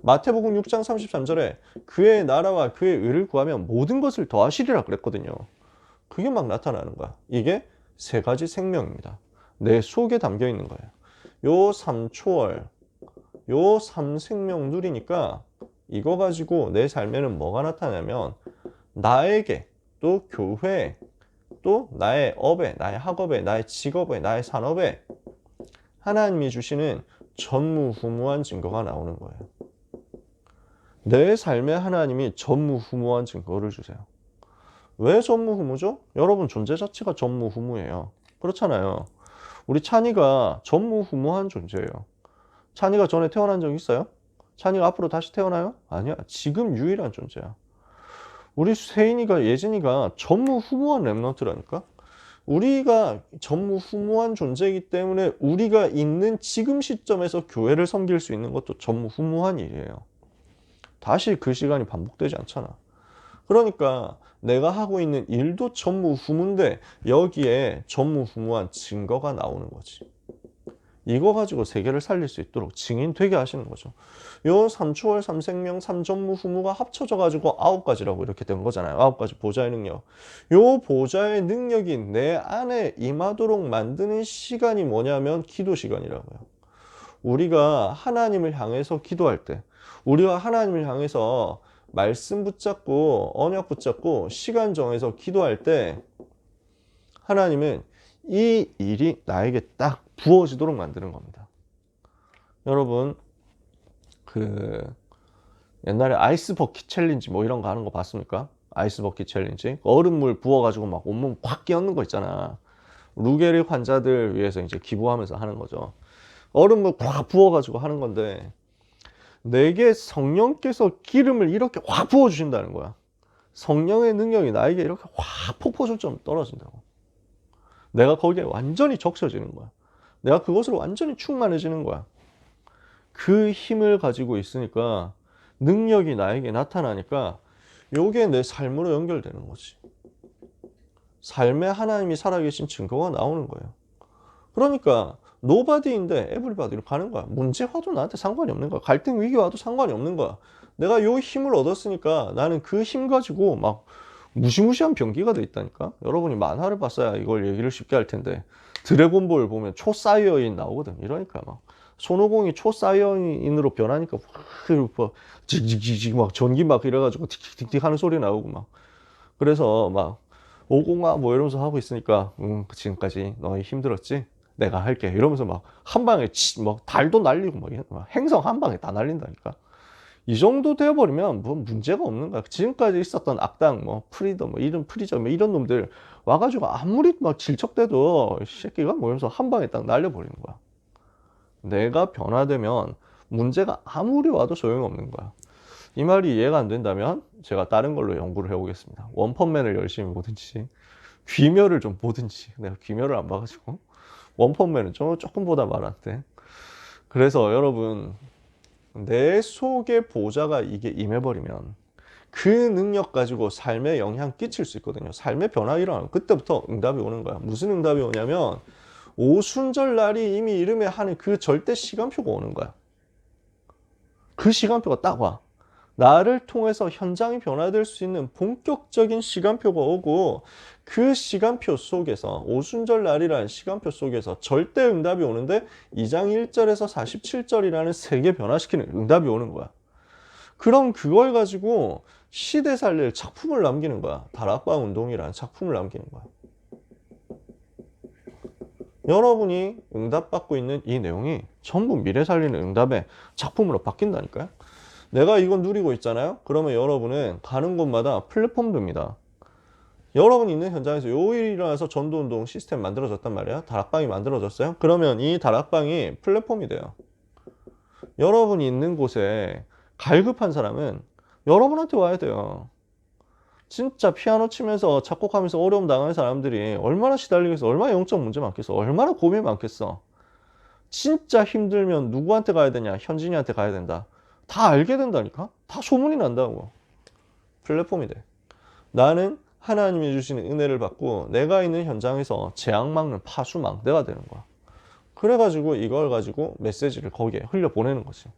마태복음 6장 33절에 그의 나라와 그의 의를 구하면 모든 것을 더하시리라 그랬거든요. 그게 막 나타나는 거야. 이게 세 가지 생명입니다. 내 속에 담겨 있는 거예요. 요 3초월, 요 3생명 누리니까 이거 가지고 내 삶에는 뭐가 나타나냐면 나에게, 또 교회에, 또 나의 업에, 나의 학업에, 나의 직업에, 나의 산업에 하나님이 주시는 전무후무한 증거가 나오는 거예요. 내 삶에 하나님이 전무후무한 증거를 주세요. 왜 전무후무죠? 여러분 존재 자체가 전무후무예요. 그렇잖아요. 우리 찬이가 전무후무한 존재예요. 찬이가 전에 태어난 적 있어요? 찬이가 앞으로 다시 태어나요? 아니야. 지금 유일한 존재야. 우리 세인이가 예진이가 전무후무한 랩런트라니까. 우리가 전무후무한 존재이기 때문에 우리가 있는 지금 시점에서 교회를 섬길 수 있는 것도 전무후무한 일이에요. 다시 그 시간이 반복되지 않잖아. 그러니까 내가 하고 있는 일도 전무후무인데 여기에 전무후무한 증거가 나오는 거지. 이거 가지고 세계를 살릴 수 있도록 증인 되게 하시는 거죠. 요 삼초월 삼생명 삼전무후무가 합쳐져 가지고 9가지라고 이렇게 된 거잖아요. 9가지 보좌의 능력. 요 보좌의 능력이 내 안에 임하도록 만드는 시간이 뭐냐면 기도 시간이라고요. 우리가 하나님을 향해서 기도할 때, 우리가 하나님을 향해서 말씀 붙잡고 언약 붙잡고 시간 정해서 기도할 때 하나님은 이 일이 나에게 딱 부어지도록 만드는 겁니다. 여러분 그 옛날에 아이스 버킷 챌린지 뭐 이런 거 하는 거 봤습니까? 아이스 버킷 챌린지 얼음물 부어가지고 막 온몸 꽉 끼얹는 거 있잖아. 루게릭 환자들 위해서 이제 기부하면서 하는 거죠. 얼음물 꽉 부어가지고 하는 건데 내게 성령께서 기름을 이렇게 확 부어주신다는 거야. 성령의 능력이 나에게 이렇게 확 폭포수처럼 떨어진다고. 내가 거기에 완전히 적셔지는 거야. 내가 그것으로 완전히 충만해지는 거야. 그 힘을 가지고 있으니까 능력이 나에게 나타나니까 요게 내 삶으로 연결되는 거지. 삶에 하나님이 살아계신 증거가 나오는 거예요. 그러니까 노바디인데 에브리바디로 가는 거야. 문제 와도 나한테 상관이 없는 거야. 갈등 위기 와도 상관이 없는 거야. 내가 요 힘을 얻었으니까 나는 그 힘 가지고 막 무시무시한 병기가 돼 있다니까. 여러분이 만화를 봤어야 이걸 얘기를 쉽게 할 텐데 드래곤볼 보면 초사이어인 나오거든. 이러니까 막 손오공이 초사이어인으로 변하니까 막 직직직직 막 전기 막 이래가지고 틱틱틱틱 하는 소리 나오고 막 그래서 막 오공아 뭐 이러면서 하고 있으니까 지금까지 너희 힘들었지? 내가 할게 이러면서 막 한 방에 막 달도 날리고 막 행성 한 방에 다 날린다니까. 이 정도 되어버리면 뭐 문제가 없는 거야. 지금까지 있었던 악당 뭐 프리더 뭐 이런 프리저 뭐 이런 놈들 와가지고 아무리 막 질척대도 이 새끼가 뭐면서 한 방에 딱 날려버리는 거야. 내가 변화되면 문제가 아무리 와도 소용없는 거야. 이 말이 이해가 안 된다면 제가 다른 걸로 연구를 해보겠습니다. 원펀맨을 열심히 보든지 귀멸을 좀 보든지. 내가 귀멸을 안 봐가지고 원펀맨은 조금 보다 말한데. 그래서 여러분 내 속에 보좌가 이게 임해버리면 그 능력 가지고 삶에 영향 끼칠 수 있거든요. 삶의 변화 일어나는 그때부터 응답이 오는 거야. 무슨 응답이 오냐면 오순절 날이 이미 이름에 하는 그 절대 시간표가 오는 거야. 그 시간표가 딱 와. 나를 통해서 현장이 변화될 수 있는 본격적인 시간표가 오고 그 시간표 속에서 오순절 날이라는 시간표 속에서 절대 응답이 오는데 2장 1절에서 47절이라는 세계 변화시키는 응답이 오는 거야. 그럼 그걸 가지고 시대 살릴 작품을 남기는 거야. 다락방 운동이라는 작품을 남기는 거야. 여러분이 응답받고 있는 이 내용이 전부 미래 살리는 응답의 작품으로 바뀐다니까요. 내가 이건 누리고 있잖아요. 그러면 여러분은 가는 곳마다 플랫폼입니다. 여러분이 있는 현장에서 요 일이 일어나서 전도운동 시스템 만들어졌단 말이야. 다락방이 만들어졌어요. 그러면 이 다락방이 플랫폼이 돼요. 여러분이 있는 곳에 갈급한 사람은 여러분한테 와야 돼요. 진짜 피아노 치면서 작곡하면서 어려움 당하는 사람들이 얼마나 시달리겠어. 얼마나 영적 문제 많겠어. 얼마나 고민 많겠어. 진짜 힘들면 누구한테 가야 되냐. 현진이한테 가야 된다. 다 알게 된다니까? 다 소문이 난다고. 플랫폼이 돼. 나는 하나님이 주시는 은혜를 받고 내가 있는 현장에서 재앙 막는 파수망대가 되는 거야. 그래가지고 이걸 가지고 메시지를 거기에 흘려보내는 거지.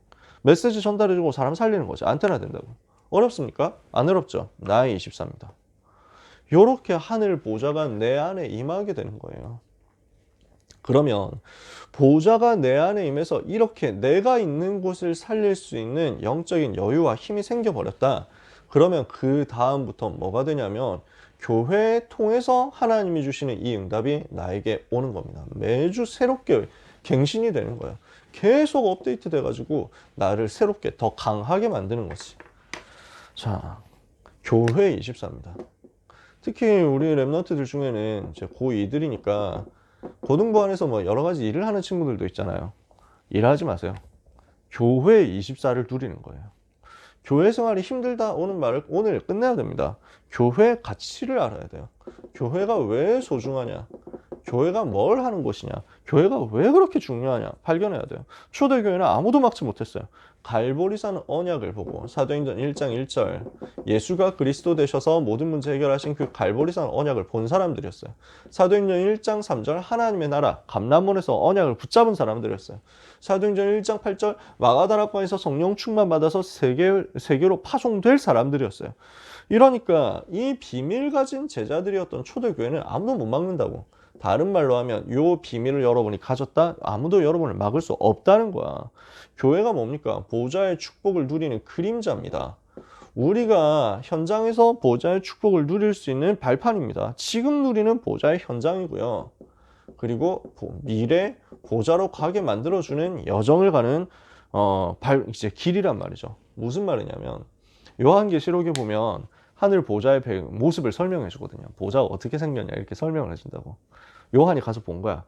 메시지 전달해주고 사람 살리는 거지. 안테나 된다고. 어렵습니까? 안 어렵죠. 나의 24입니다. 요렇게 하늘 보좌가 내 안에 임하게 되는 거예요. 그러면 보좌가 내 안에 임해서 이렇게 내가 있는 곳을 살릴 수 있는 영적인 여유와 힘이 생겨버렸다. 그러면 그 다음부터 뭐가 되냐면 교회 통해서 하나님이 주시는 이 응답이 나에게 오는 겁니다. 매주 새롭게 갱신이 되는 거예요. 계속 업데이트 돼가지고 나를 새롭게 더 강하게 만드는 거지. 자, 교회 24입니다. 특히 우리 랩런트들 중에는 이제 고2들이니까 고등부 안에서 뭐 여러 가지 일을 하는 친구들도 있잖아요. 일하지 마세요. 교회 24를 누리는 거예요. 교회 생활이 힘들다 오는 말을 오늘 끝내야 됩니다. 교회 가치를 알아야 돼요. 교회가 왜 소중하냐? 교회가 뭘 하는 곳이냐? 교회가 왜 그렇게 중요하냐? 발견해야 돼요. 초대교회는 아무도 막지 못했어요. 갈보리산 언약을 보고 사도행전 1장 1절 예수가 그리스도 되셔서 모든 문제 해결하신 그 갈보리산 언약을 본 사람들이었어요. 사도행전 1장 3절 하나님의 나라 감람원에서 언약을 붙잡은 사람들이었어요. 사도행전 1장 8절 마가다락방에서 성령 충만 받아서 세계로 파송될 사람들이었어요. 이러니까 이 비밀 가진 제자들이었던 초대교회는 아무도 못 막는다고. 다른 말로 하면 요 비밀을 여러분이 가졌다? 아무도 여러분을 막을 수 없다는 거야. 교회가 뭡니까? 보좌의 축복을 누리는 그림자입니다. 우리가 현장에서 보좌의 축복을 누릴 수 있는 발판입니다. 지금 누리는 보좌의 현장이고요. 그리고 미래 보좌로 가게 만들어주는 여정을 가는 이제 길이란 말이죠. 무슨 말이냐면 요한계시록에 보면 하늘 보좌의 모습을 설명해 주거든요. 보좌가 어떻게 생겼냐 이렇게 설명을 해준다고. 요한이 가서 본 거야.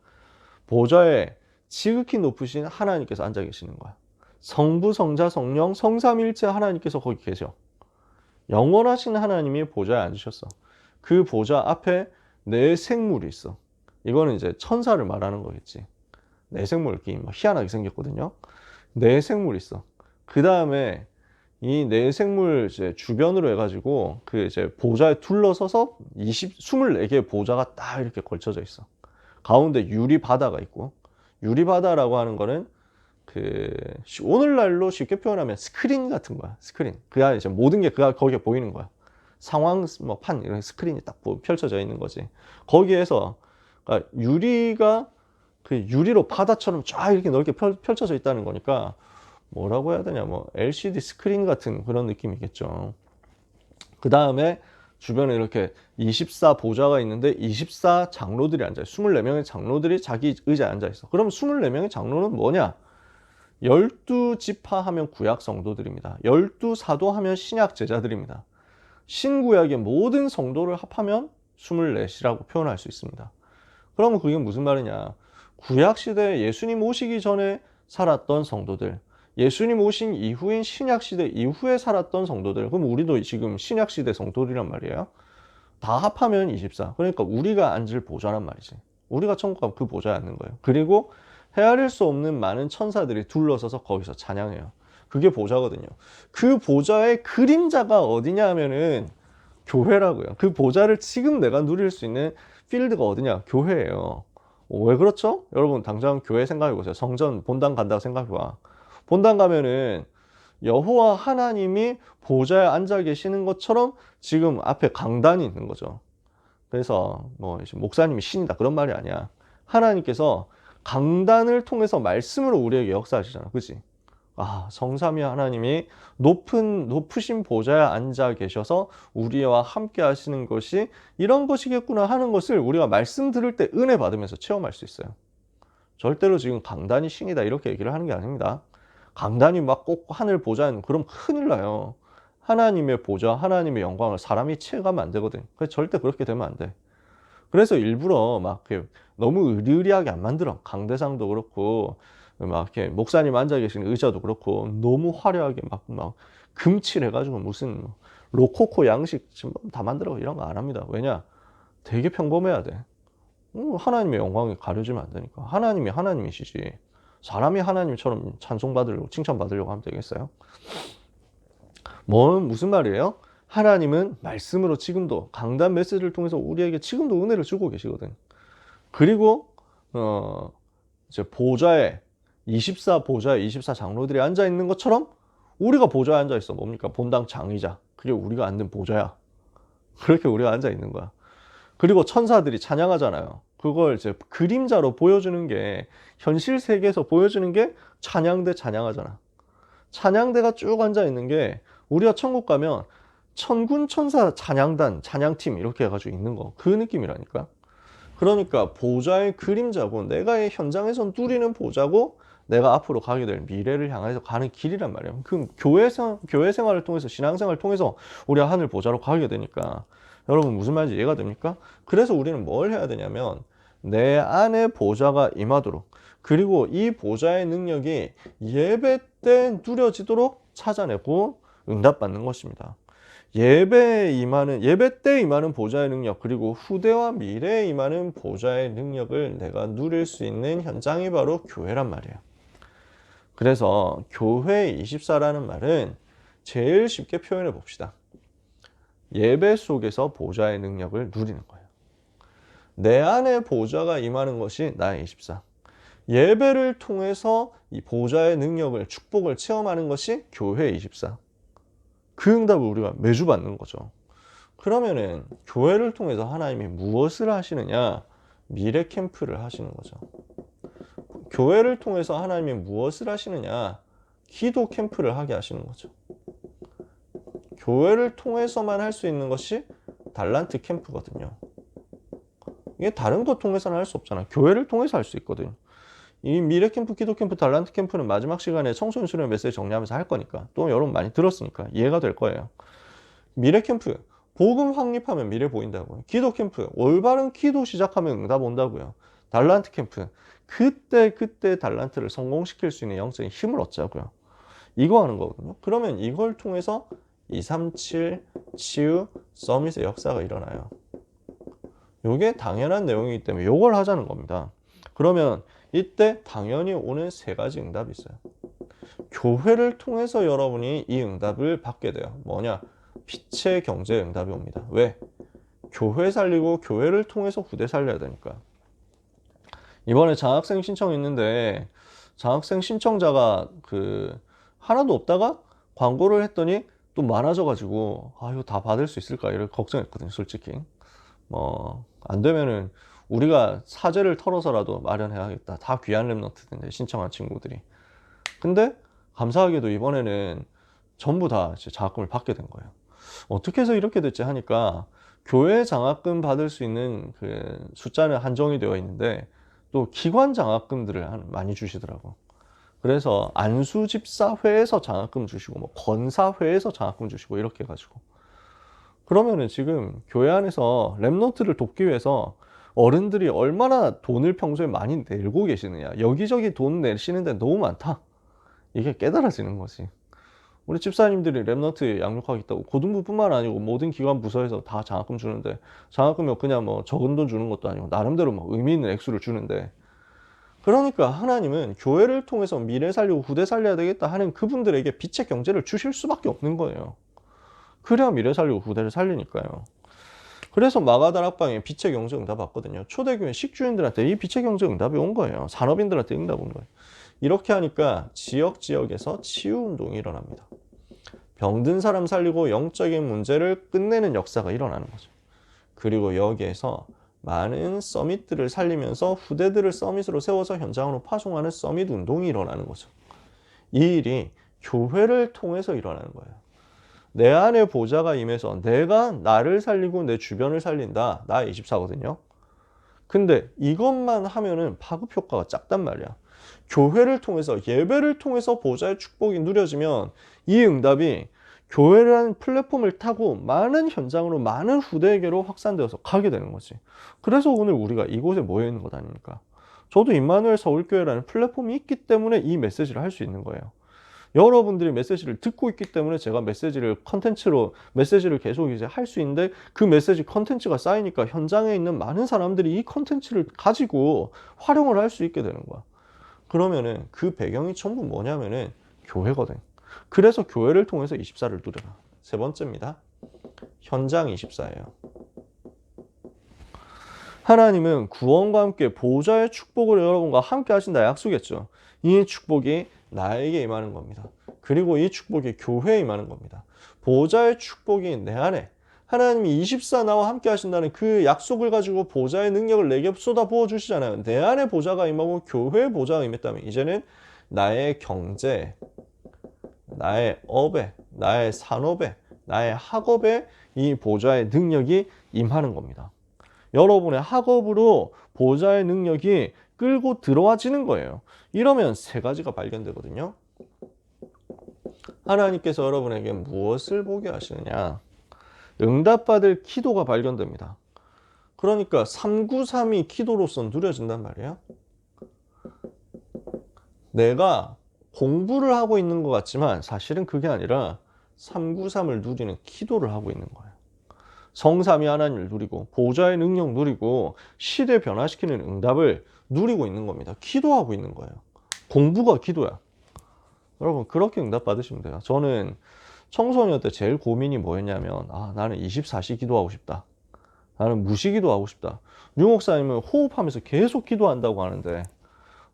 보좌에 지극히 높으신 하나님께서 앉아 계시는 거야. 성부, 성자, 성령, 성삼일체 하나님께서 거기 계셔. 영원하신 하나님이 보좌에 앉으셨어. 그 보좌 앞에 네 생물이 있어. 이거는 이제 천사를 말하는 거겠지. 네 생물 이렇게 희한하게 생겼거든요. 네 생물이 있어. 그 다음에 이 네 생물 이제 주변으로 해가지고 그 이제 보좌에 둘러서서 24개의 보좌가 딱 이렇게 걸쳐져 있어. 가운데 유리 바다가 있고, 유리 바다라고 하는 거는 그 오늘날로 쉽게 표현하면 스크린 같은 거야. 스크린. 그 안에 이제 모든 게 거기에 보이는 거야. 상황 뭐 판 이런 스크린이 딱 펼쳐져 있는 거지. 거기에서 그러니까 유리가 그 유리로 바다처럼 쫙 이렇게 넓게 펼쳐져 있다는 거니까 뭐라고 해야 되냐, 뭐 LCD 스크린 같은 그런 느낌이겠죠. 그 다음에 주변에 이렇게 24 보좌가 있는데 24 장로들이 앉아요. 24명의 장로들이 자기 의자에 앉아있어. 그럼 24명의 장로는 뭐냐? 12지파 하면 구약 성도들입니다. 12사도 하면 신약 제자들입니다. 신구약의 모든 성도를 합하면 24이라고 표현할 수 있습니다. 그러면 그게 무슨 말이냐? 구약시대에 예수님 오시기 전에 살았던 성도들, 예수님 오신 이후인 신약시대 이후에 살았던 성도들, 그럼 우리도 지금 신약시대 성도들이란 말이에요. 다 합하면 24. 그러니까 우리가 앉을 보좌란 말이지. 우리가 천국 가면 그 보좌에 앉는 거예요. 그리고 헤아릴 수 없는 많은 천사들이 둘러서서 거기서 찬양해요. 그게 보좌거든요. 그 보좌의 그림자가 어디냐 하면은 교회라고요. 그 보좌를 지금 내가 누릴 수 있는 필드가 어디냐? 교회예요. 왜 그렇죠? 여러분 당장 교회 생각해 보세요. 성전 본당 간다고 생각해 봐. 본당 가면은 여호와 하나님이 보좌에 앉아 계시는 것처럼 지금 앞에 강단이 있는 거죠. 그래서 뭐 목사님이 신이다 그런 말이 아니야. 하나님께서 강단을 통해서 말씀으로 우리에게 역사하시잖아. 그치? 아, 성삼위 하나님이 높으신 보좌에 앉아 계셔서 우리와 함께 하시는 것이 이런 것이겠구나 하는 것을 우리가 말씀 들을 때 은혜 받으면서 체험할 수 있어요. 절대로 지금 강단이 신이다 이렇게 얘기를 하는 게 아닙니다. 강단이 막 꼭 하늘 보좌는 그럼 큰일 나요. 하나님의 보좌, 하나님의 영광을 사람이 체감하면 안 되거든. 그래서 절대 그렇게 되면 안 돼. 그래서 일부러 막 너무 의리의리하게 안 만들어. 강대상도 그렇고 막 이렇게 목사님 앉아 계시는 의자도 그렇고 너무 화려하게 막 금칠해가지고 무슨 로코코 양식 다 만들어 이런 거 안 합니다. 왜냐? 되게 평범해야 돼. 하나님의 영광이 가려지면 안 되니까. 하나님이 하나님이시지. 사람이 하나님처럼 찬송받으려고 칭찬받으려고 하면 되겠어요? 무슨 말이에요? 하나님은 말씀으로 지금도 강단 메시지를 통해서 우리에게 지금도 은혜를 주고 계시거든. 그리고 이제 보좌에 24 장로들이 앉아 있는 것처럼 우리가 보좌에 앉아 있어. 뭡니까? 본당 장의자. 그게 우리가 앉는 보좌야. 그렇게 우리가 앉아 있는 거야. 그리고 천사들이 찬양하잖아요. 그걸 이제 그림자로 보여주는 게 현실 세계에서 보여주는 게 찬양대 찬양하잖아. 찬양대가 쭉 앉아 있는 게 우리가 천국 가면 천군 천사 찬양단 찬양팀 이렇게 해가지고 있는 거 그 느낌이라니까. 그러니까 보좌의 그림자고 내가 이 현장에서 누리는 보좌고 내가 앞으로 가게 될 미래를 향해서 가는 길이란 말이에요. 그럼 교회 생활을 통해서, 신앙생활을 통해서 우리가 하늘 보좌로 가게 되니까, 여러분 무슨 말인지 이해가 됩니까? 그래서 우리는 뭘 해야 되냐면 내 안에 보좌가 임하도록, 그리고 이 보좌의 능력이 예배 때 누려지도록 찾아내고 응답받는 것입니다. 예배 때 임하는 보좌의 능력, 그리고 후대와 미래에 임하는 보좌의 능력을 내가 누릴 수 있는 현장이 바로 교회란 말이에요. 그래서 교회 24라는 말은 제일 쉽게 표현해 봅시다. 예배 속에서 보좌의 능력을 누리는 거예요. 내 안에 보좌가 임하는 것이 나의 24. 예배를 통해서 이 보좌의 능력을, 축복을 체험하는 것이 교회 24. 그 응답을 우리가 매주 받는 거죠. 그러면은 교회를 통해서 하나님이 무엇을 하시느냐? 미래 캠프를 하시는 거죠. 교회를 통해서 하나님이 무엇을 하시느냐? 기도 캠프를 하게 하시는 거죠. 교회를 통해서만 할 수 있는 것이 달란트 캠프거든요. 이게 다른 거 통해서는 할 수 없잖아. 교회를 통해서 할 수 있거든요. 이 미래 캠프, 기도 캠프, 달란트 캠프는 마지막 시간에 청소년 수련 메시지 정리하면서 할 거니까, 또 여러분 많이 들었으니까 이해가 될 거예요. 미래 캠프, 복음 확립하면 미래 보인다고요. 기도 캠프, 올바른 기도 시작하면 응답 온다고요. 달란트 캠프, 그때 달란트를 성공시킬 수 있는 영적인 힘을 얻자고요. 이거 하는 거거든요. 그러면 이걸 통해서 237 치유 서밋의 역사가 일어나요. 이게 당연한 내용이기 때문에 이걸 하자는 겁니다. 그러면 이때 당연히 오는 세 가지 응답이 있어요. 교회를 통해서 여러분이 이 응답을 받게 돼요. 뭐냐? 빛의 경제 응답이 옵니다. 왜? 교회 살리고 교회를 통해서 후대 살려야 되니까. 이번에 장학생 신청했는데 장학생 신청자가 하나도 없다가 광고를 했더니 또 많아져가지고 이거 다 받을 수 있을까 이렇게 걱정했거든요. 솔직히 안 되면은 우리가 사재를 털어서라도 마련해야겠다. 다 귀한 랩런트인데 신청한 친구들이. 근데 감사하게도 이번에는 전부 다 장학금을 받게 된 거예요. 어떻게 해서 이렇게 됐지 하니까 교회 장학금 받을 수 있는 그 숫자는 한정이 되어 있는데 또 기관 장학금들을 많이 주시더라고. 그래서 안수집사회에서 장학금 주시고 권사회에서 장학금 주시고 이렇게 해가지고, 그러면은 지금 교회 안에서 랩런트를 돕기 위해서 어른들이 얼마나 돈을 평소에 많이 내고 계시느냐, 여기저기 돈 내시는 데 너무 많다, 이게 깨달아지는 거지. 우리 집사님들이 랩런트 양육하겠다고 고등부뿐만 아니고 모든 기관 부서에서 다 장학금 주는데, 장학금이 그냥 적은 돈 주는 것도 아니고 나름대로 의미 있는 액수를 주는데, 그러니까 하나님은 교회를 통해서 미래 살리고 후대 살려야 되겠다 하는 그분들에게 빛의 경제를 주실 수밖에 없는 거예요. 그래야 미래 살리고 후대를 살리니까요. 그래서 마가다락방에 빛의 경제 응답 받거든요. 초대교회 식주인들한테 이 빛의 경제 응답이 온 거예요. 산업인들한테 응답 온 거예요. 이렇게 하니까 지역에서 치유운동이 일어납니다. 병든 사람 살리고 영적인 문제를 끝내는 역사가 일어나는 거죠. 그리고 여기에서 많은 서밋들을 살리면서 후대들을 서밋으로 세워서 현장으로 파송하는 서밋 운동이 일어나는 거죠. 이 일이 교회를 통해서 일어나는 거예요. 내 안에 보좌가 임해서 내가 나를 살리고 내 주변을 살린다. 나 24거든요. 근데 이것만 하면은 파급 효과가 작단 말이야. 교회를 통해서, 예배를 통해서 보좌의 축복이 누려지면 이 응답이 교회라는 플랫폼을 타고 많은 현장으로, 많은 후대에게로 확산되어서 가게 되는 거지. 그래서 오늘 우리가 이곳에 모여 있는 것 아닙니까? 저도 임마누엘 서울교회라는 플랫폼이 있기 때문에 이 메시지를 할 수 있는 거예요. 여러분들이 메시지를 듣고 있기 때문에 제가 메시지를 계속 이제 할 수 있는데, 그 메시지 컨텐츠가 쌓이니까 현장에 있는 많은 사람들이 이 컨텐츠를 가지고 활용을 할 수 있게 되는 거야. 그러면은 그 배경이 전부 뭐냐면은 교회거든. 그래서 교회를 통해서 24를 누려라. 세 번째입니다. 현장 24예요. 하나님은 구원과 함께 보좌의 축복을 여러분과 함께 하신다 약속했죠. 이 축복이 나에게 임하는 겁니다. 그리고 이 축복이 교회에 임하는 겁니다. 보좌의 축복이 내 안에, 하나님이 24 나와 함께 하신다는 그 약속을 가지고 보좌의 능력을 내게 쏟아 부어 주시잖아요. 내 안에 보좌가 임하고 교회의 보좌가 임했다면 이제는 나의 경제, 나의 업에, 나의 산업에, 나의 학업에 이 보좌의 능력이 임하는 겁니다. 여러분의 학업으로 보호자의 능력이 끌고 들어와지는 거예요. 이러면 세 가지가 발견되거든요. 하나님께서 여러분에게 무엇을 보게 하시느냐? 응답받을 기도가 발견됩니다. 그러니까 393이 기도로서 누려진단 말이에요. 내가 공부를 하고 있는 것 같지만 사실은 그게 아니라 393을 누리는 기도를 하고 있는 거예요. 성삼위 하나님을 누리고 보호자의 능력 누리고 시대 변화시키는 응답을 누리고 있는 겁니다. 기도하고 있는 거예요. 공부가 기도야. 여러분 그렇게 응답 받으시면 돼요. 저는 청소년 때 제일 고민이 뭐였냐면 나는 24시 기도하고 싶다. 나는 무시기도 하고 싶다. 유 목사님은 호흡하면서 계속 기도한다고 하는데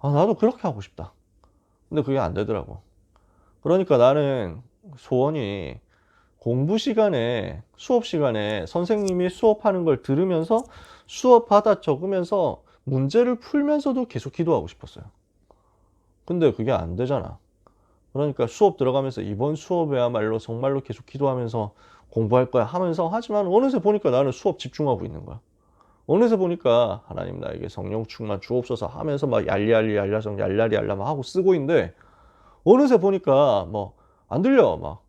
나도 그렇게 하고 싶다. 근데 그게 안 되더라고. 그러니까 나는 소원이 공부 시간에 수업 시간에 선생님이 수업하는 걸 들으면서 수업 받아 적으면서 문제를 풀면서도 계속 기도하고 싶었어요. 근데 그게 안 되잖아. 그러니까 수업 들어가면서 이번 수업에야말로 정말로 계속 기도하면서 공부할 거야 하면서 하지만 어느새 보니까 나는 수업 집중하고 있는 거야. 어느새 보니까 하나님 나에게 성령 충만 주옵소서 하면서 막 얄리얄리 얄라성 얄라리 얄라마 하고 쓰고 있는데 어느새 보니까 뭐 안 들려. 막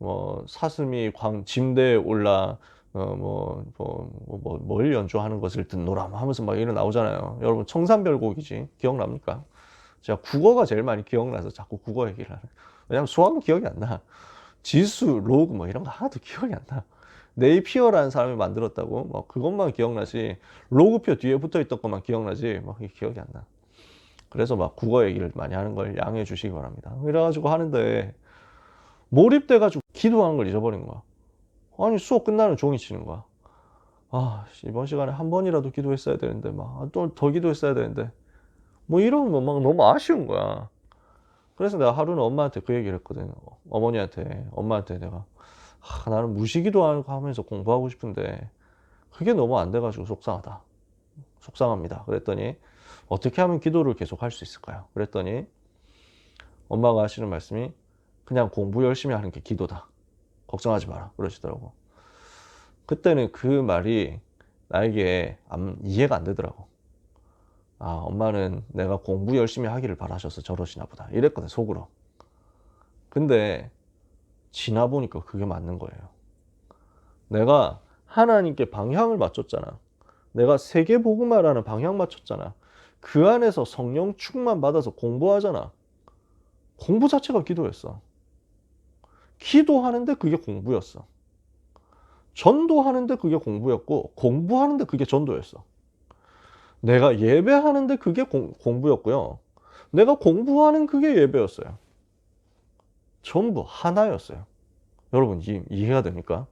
뭐 사슴이 짐대에 올라 뭘 연주하는 것을 듣노라 하면서 막 이런 나오잖아요. 여러분 청산별곡이지 기억납니까? 제가 국어가 제일 많이 기억나서 자꾸 국어 얘기를 하는. 왜냐면 수학은 기억이 안 나. 지수, 로그 뭐 이런 거 하나도 기억이 안 나. 네이피어라는 사람이 만들었다고 뭐 그것만 기억나지 로그표 뒤에 붙어있던 것만 기억나지 뭐 기억이 안 나. 그래서 막 국어 얘기를 많이 하는 걸 양해해 주시기 바랍니다. 이래가지고 하는데 몰입돼가지고 기도하는 걸 잊어버린 거야. 아니 수업 끝나는 종이 치는 거야. 이번 시간에 한 번이라도 기도했어야 되는데 막 또 더 기도했어야 되는데 뭐 이런 거 막 너무 아쉬운 거야. 그래서 내가 하루는 엄마한테 그 얘기를 했거든. 어머니한테, 엄마한테 내가 나는 무시기도 하면서 공부하고 싶은데 그게 너무 안 돼가지고 속상하다. 속상합니다. 그랬더니 어떻게 하면 기도를 계속 할 수 있을까요? 그랬더니 엄마가 하시는 말씀이 그냥 공부 열심히 하는 게 기도다. 걱정하지 마라. 그러시더라고. 그때는 그 말이 나에게 이해가 안 되더라고. 엄마는 내가 공부 열심히 하기를 바라셔서 저러시나 보다. 이랬거든, 속으로. 근데 지나보니까 그게 맞는 거예요. 내가 하나님께 방향을 맞췄잖아. 내가 세계복음화라는 방향 맞췄잖아. 그 안에서 성령 충만 받아서 공부하잖아. 공부 자체가 기도였어. 기도하는데 그게 공부였어. 전도하는데 그게 공부였고 공부하는데 그게 전도였어. 내가 예배하는데 그게 공부였고요. 내가 공부하는 그게 예배였어요. 전부 하나였어요. 여러분 이해가 됩니까?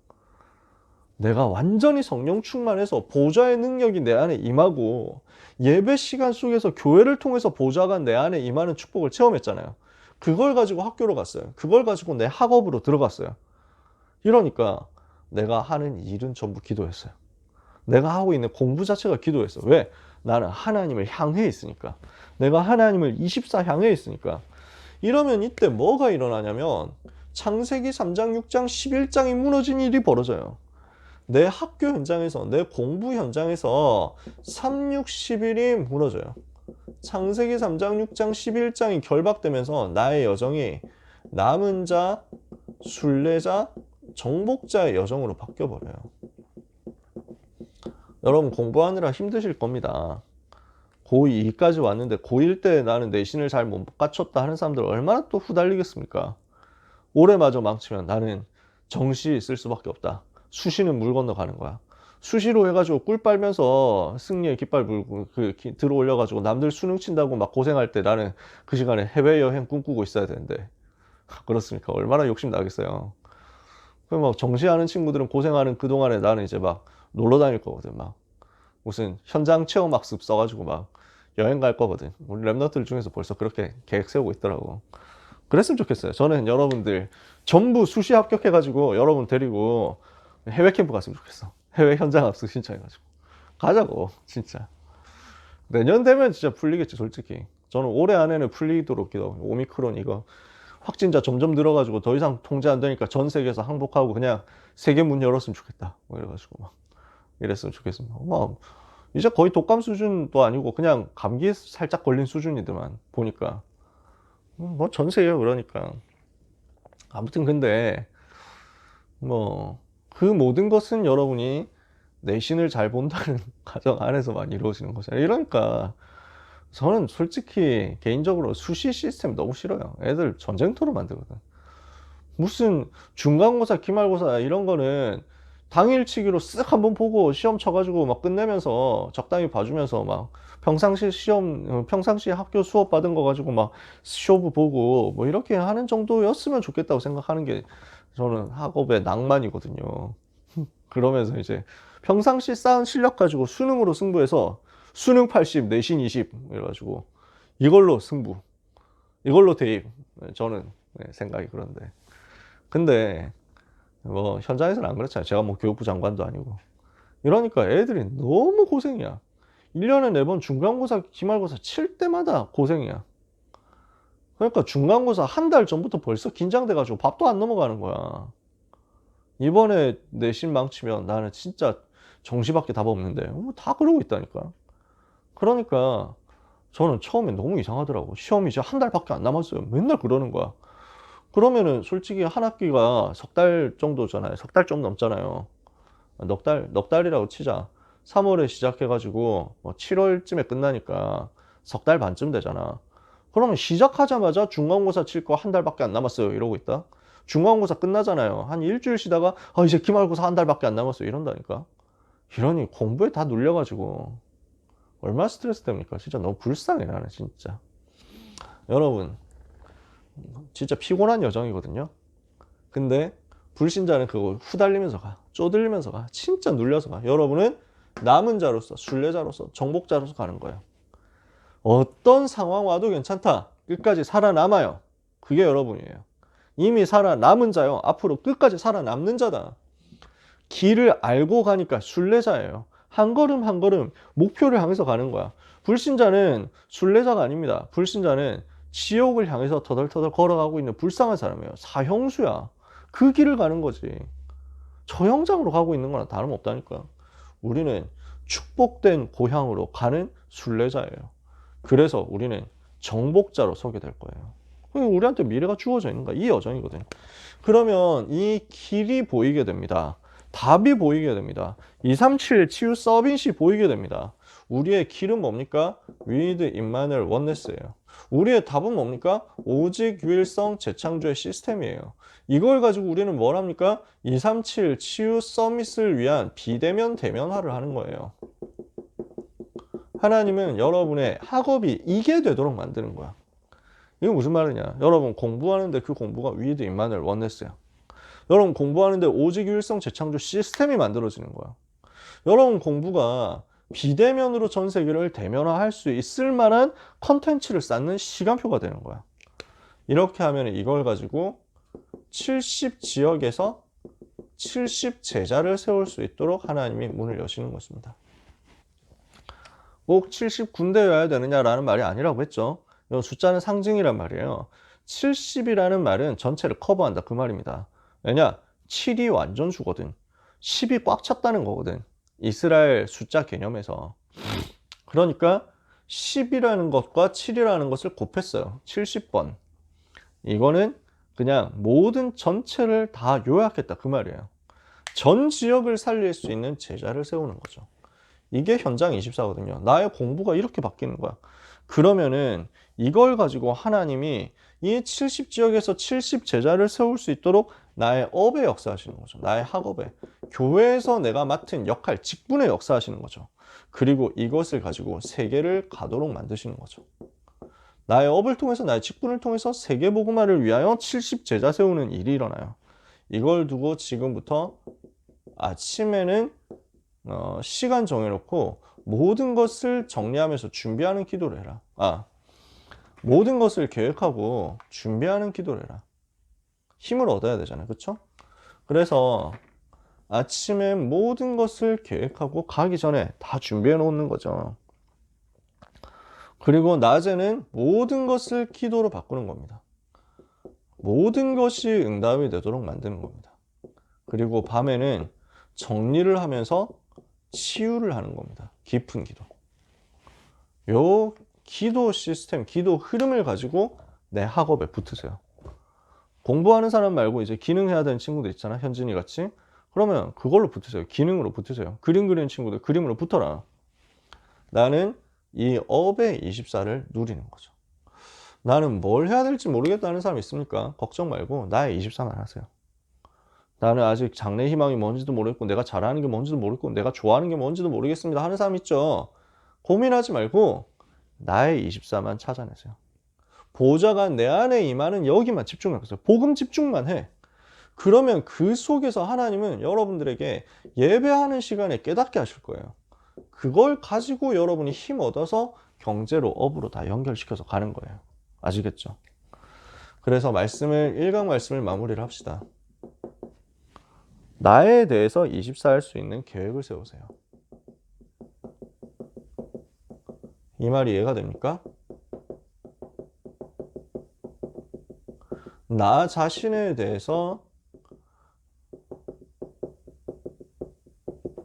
내가 완전히 성령 충만해서 보좌의 능력이 내 안에 임하고 예배 시간 속에서 교회를 통해서 보좌가 내 안에 임하는 축복을 체험했잖아요. 그걸 가지고 학교로 갔어요. 그걸 가지고 내 학업으로 들어갔어요. 이러니까 내가 하는 일은 전부 기도했어요. 내가 하고 있는 공부 자체가 기도였어. 왜? 나는 하나님을 향해 있으니까. 내가 하나님을 24 향해 있으니까. 이러면 이때 뭐가 일어나냐면 창세기 3장, 6장, 11장이 무너진 일이 벌어져요. 내 학교 현장에서, 내 공부 현장에서 3, 6, 11이 무너져요. 창세기 3장, 6장, 11장이 결박되면서 나의 여정이 남은 자, 순례자, 정복자의 여정으로 바뀌어버려요. 여러분 공부하느라 힘드실 겁니다. 고2까지 왔는데 고1 때 나는 내신을 잘 못 갖췄다 하는 사람들 얼마나 또 후달리겠습니까? 올해마저 망치면 나는 정시 쓸 수밖에 없다. 수시는 물 건너가는 거야. 수시로 해가지고 꿀 빨면서 승리의 깃발 불고 들어 올려가지고 남들 수능 친다고 막 고생할 때 나는 그 시간에 해외여행 꿈꾸고 있어야 되는데 그렇습니까? 얼마나 욕심 나겠어요. 그럼 막 정시하는 친구들은 고생하는 그동안에 나는 이제 막 놀러 다닐 거거든. 막 무슨 현장 체험 학습 써가지고 막 여행 갈 거거든. 우리 랩너들 중에서 벌써 그렇게 계획 세우고 있더라고. 그랬으면 좋겠어요. 저는 여러분들 전부 수시 합격해가지고 여러분 데리고 해외 캠프 갔으면 좋겠어. 해외 현장 학습 신청해가지고 가자고 진짜. 내년 되면 진짜 풀리겠지 솔직히. 저는 올해 안에는 풀리도록 기도하고 오미크론 이거 확진자 점점 늘어가지고 더 이상 통제 안 되니까 전 세계에서 항복하고 그냥 세계 문 열었으면 좋겠다. 뭐 이래가지고 막 이랬으면 좋겠습니다. 막 이제 거의 독감 수준도 아니고 그냥 감기 살짝 걸린 수준이더만 보니까. 뭐 전세예요 그러니까. 아무튼 근데 뭐 그 모든 것은 여러분이 내신을 잘 본다는 가정 안에서만 이루어지는 거잖아요. 이러니까 저는 솔직히 개인적으로 수시 시스템 너무 싫어요. 애들 전쟁터로 만들거든. 무슨 중간고사, 기말고사 이런 거는 당일치기로 쓱 한번 보고 시험 쳐가지고 막 끝내면서 적당히 봐주면서 막 평상시 시험, 평상시 학교 수업 받은 거 가지고 막 쇼부 보고 뭐 이렇게 하는 정도였으면 좋겠다고 생각하는 게 저는 학업의 낭만이거든요. 그러면서 이제 평상시 쌓은 실력 가지고 수능으로 승부해서 수능 80, 내신 20 이래가지고 이걸로 승부, 이걸로 대입. 저는 생각이 그런데. 근데 뭐 현장에서는 안 그렇잖아요. 제가 뭐 교육부 장관도 아니고. 이러니까 애들이 너무 고생이야. 1년에 4번 중간고사, 기말고사 칠 때마다 고생이야. 그러니까 중간고사 한 달 전부터 벌써 긴장돼가지고 밥도 안 넘어가는 거야. 이번에 내신 망치면 나는 진짜 정시밖에 답 없는데 다 그러고 있다니까. 그러니까 저는 처음에 너무 이상하더라고. 시험이 이제 한 달밖에 안 남았어요. 맨날 그러는 거야. 그러면은 솔직히 한 학기가 석 달 정도잖아요. 석 달 좀 넘잖아요. 넉 달이라고 치자. 3월에 시작해가지고 뭐 7월쯤에 끝나니까 석 달 반쯤 되잖아. 그러면 시작하자마자 중간고사 칠 거 한 달밖에 안 남았어요. 이러고 있다. 중간고사 끝나잖아요. 한 일주일 쉬다가 이제 기말고사 한 달밖에 안 남았어요. 이런다니까. 이러니 공부에 다 눌려가지고 얼마나 스트레스 됩니까? 진짜 너무 불쌍해 나는 진짜. 여러분 진짜 피곤한 여정이거든요. 근데 불신자는 그거 후달리면서 가. 쪼들리면서 가. 진짜 눌려서 가. 여러분은 남은 자로서, 순례자로서, 정복자로서 가는 거예요. 어떤 상황 와도 괜찮다. 끝까지 살아남아요. 그게 여러분이에요. 이미 살아남은 자요. 앞으로 끝까지 살아남는 자다. 길을 알고 가니까 순례자예요. 한 걸음 한 걸음 목표를 향해서 가는 거야. 불신자는 순례자가 아닙니다. 불신자는 지옥을 향해서 터덜터덜 걸어가고 있는 불쌍한 사람이에요. 사형수야. 그 길을 가는 거지. 처형장으로 가고 있는 거나 다름없다니까. 우리는 축복된 고향으로 가는 순례자예요. 그래서 우리는 정복자로 서게 될 거예요. 우리한테 미래가 주어져 있는 거야. 이 여정이거든. 그러면 이 길이 보이게 됩니다. 답이 보이게 됩니다. 237 치유 서밋이 보이게 됩니다. 우리의 길은 뭡니까? 위드 임마누엘 원네스예요. 우리의 답은 뭡니까? 오직 유일성 재창조의 시스템이에요. 이걸 가지고 우리는 뭘 합니까? 237 치유 서밋을 위한 비대면 대면화를 하는 거예요. 하나님은 여러분의 학업이 이게 되도록 만드는 거야. 이게 무슨 말이냐? 여러분 공부하는데 그 공부가 위드 임마누엘 원네스야. 여러분 공부하는데 오직 유일성 재창조 시스템이 만들어지는 거야. 여러분 공부가 비대면으로 전 세계를 대면화할 수 있을 만한 컨텐츠를 쌓는 시간표가 되는 거야. 이렇게 하면 이걸 가지고 70 지역에서 70 제자를 세울 수 있도록 하나님이 문을 여시는 것입니다. 꼭 70군데여야 되느냐라는 말이 아니라고 했죠. 이 숫자는 상징이란 말이에요. 70이라는 말은 전체를 커버한다 그 말입니다. 왜냐? 7이 완전 수거든. 10이 꽉 찼다는 거거든. 이스라엘 숫자 개념에서. 그러니까 10이라는 것과 7이라는 것을 곱했어요. 70번. 이거는 그냥 모든 전체를 다 요약했다 그 말이에요. 전 지역을 살릴 수 있는 제자를 세우는 거죠. 이게 현장 24거든요. 나의 공부가 이렇게 바뀌는 거야. 그러면은 이걸 가지고 하나님이 이 70지역에서 70 제자를 세울 수 있도록 나의 업에 역사하시는 거죠. 나의 학업에. 교회에서 내가 맡은 역할, 직분에 역사하시는 거죠. 그리고 이것을 가지고 세계를 가도록 만드시는 거죠. 나의 업을 통해서, 나의 직분을 통해서 세계복음화를 위하여 70 제자 세우는 일이 일어나요. 이걸 두고 지금부터 아침에는 시간 정해놓고 모든 것을 정리하면서 준비하는 기도를 해라. 모든 것을 계획하고 준비하는 기도를 해라. 힘을 얻어야 되잖아요. 그쵸? 그래서 아침에 모든 것을 계획하고 가기 전에 다 준비해 놓는 거죠. 그리고 낮에는 모든 것을 기도로 바꾸는 겁니다. 모든 것이 응답이 되도록 만드는 겁니다. 그리고 밤에는 정리를 하면서 치유를 하는 겁니다. 깊은 기도. 요 기도 시스템, 기도 흐름을 가지고 내 학업에 붙으세요. 공부하는 사람 말고 이제 기능해야 되는 친구들 있잖아. 현진이 같이. 그러면 그걸로 붙으세요. 기능으로 붙으세요. 그림 그리는 친구들 그림으로 붙어라. 나는 이 업의 24를 누리는 거죠. 나는 뭘 해야 될지 모르겠다는 사람 있습니까? 걱정 말고 나의 24만 하세요. 나는 아직 장래 희망이 뭔지도 모르겠고 내가 잘하는 게 뭔지도 모르겠고 내가 좋아하는 게 뭔지도 모르겠습니다 하는 사람 있죠. 고민하지 말고 나의 24만 찾아내세요. 보좌가 내 안에 임하는 여기만 집중하세요. 복음 집중만 해. 그러면 그 속에서 하나님은 여러분들에게 예배하는 시간에 깨닫게 하실 거예요. 그걸 가지고 여러분이 힘 얻어서 경제로, 업으로 다 연결시켜서 가는 거예요. 아시겠죠? 그래서 1강 말씀을 마무리를 합시다. 나에 대해서 24 할 수 있는 계획을 세우세요. 이 말이 이해가 됩니까? 나 자신에 대해서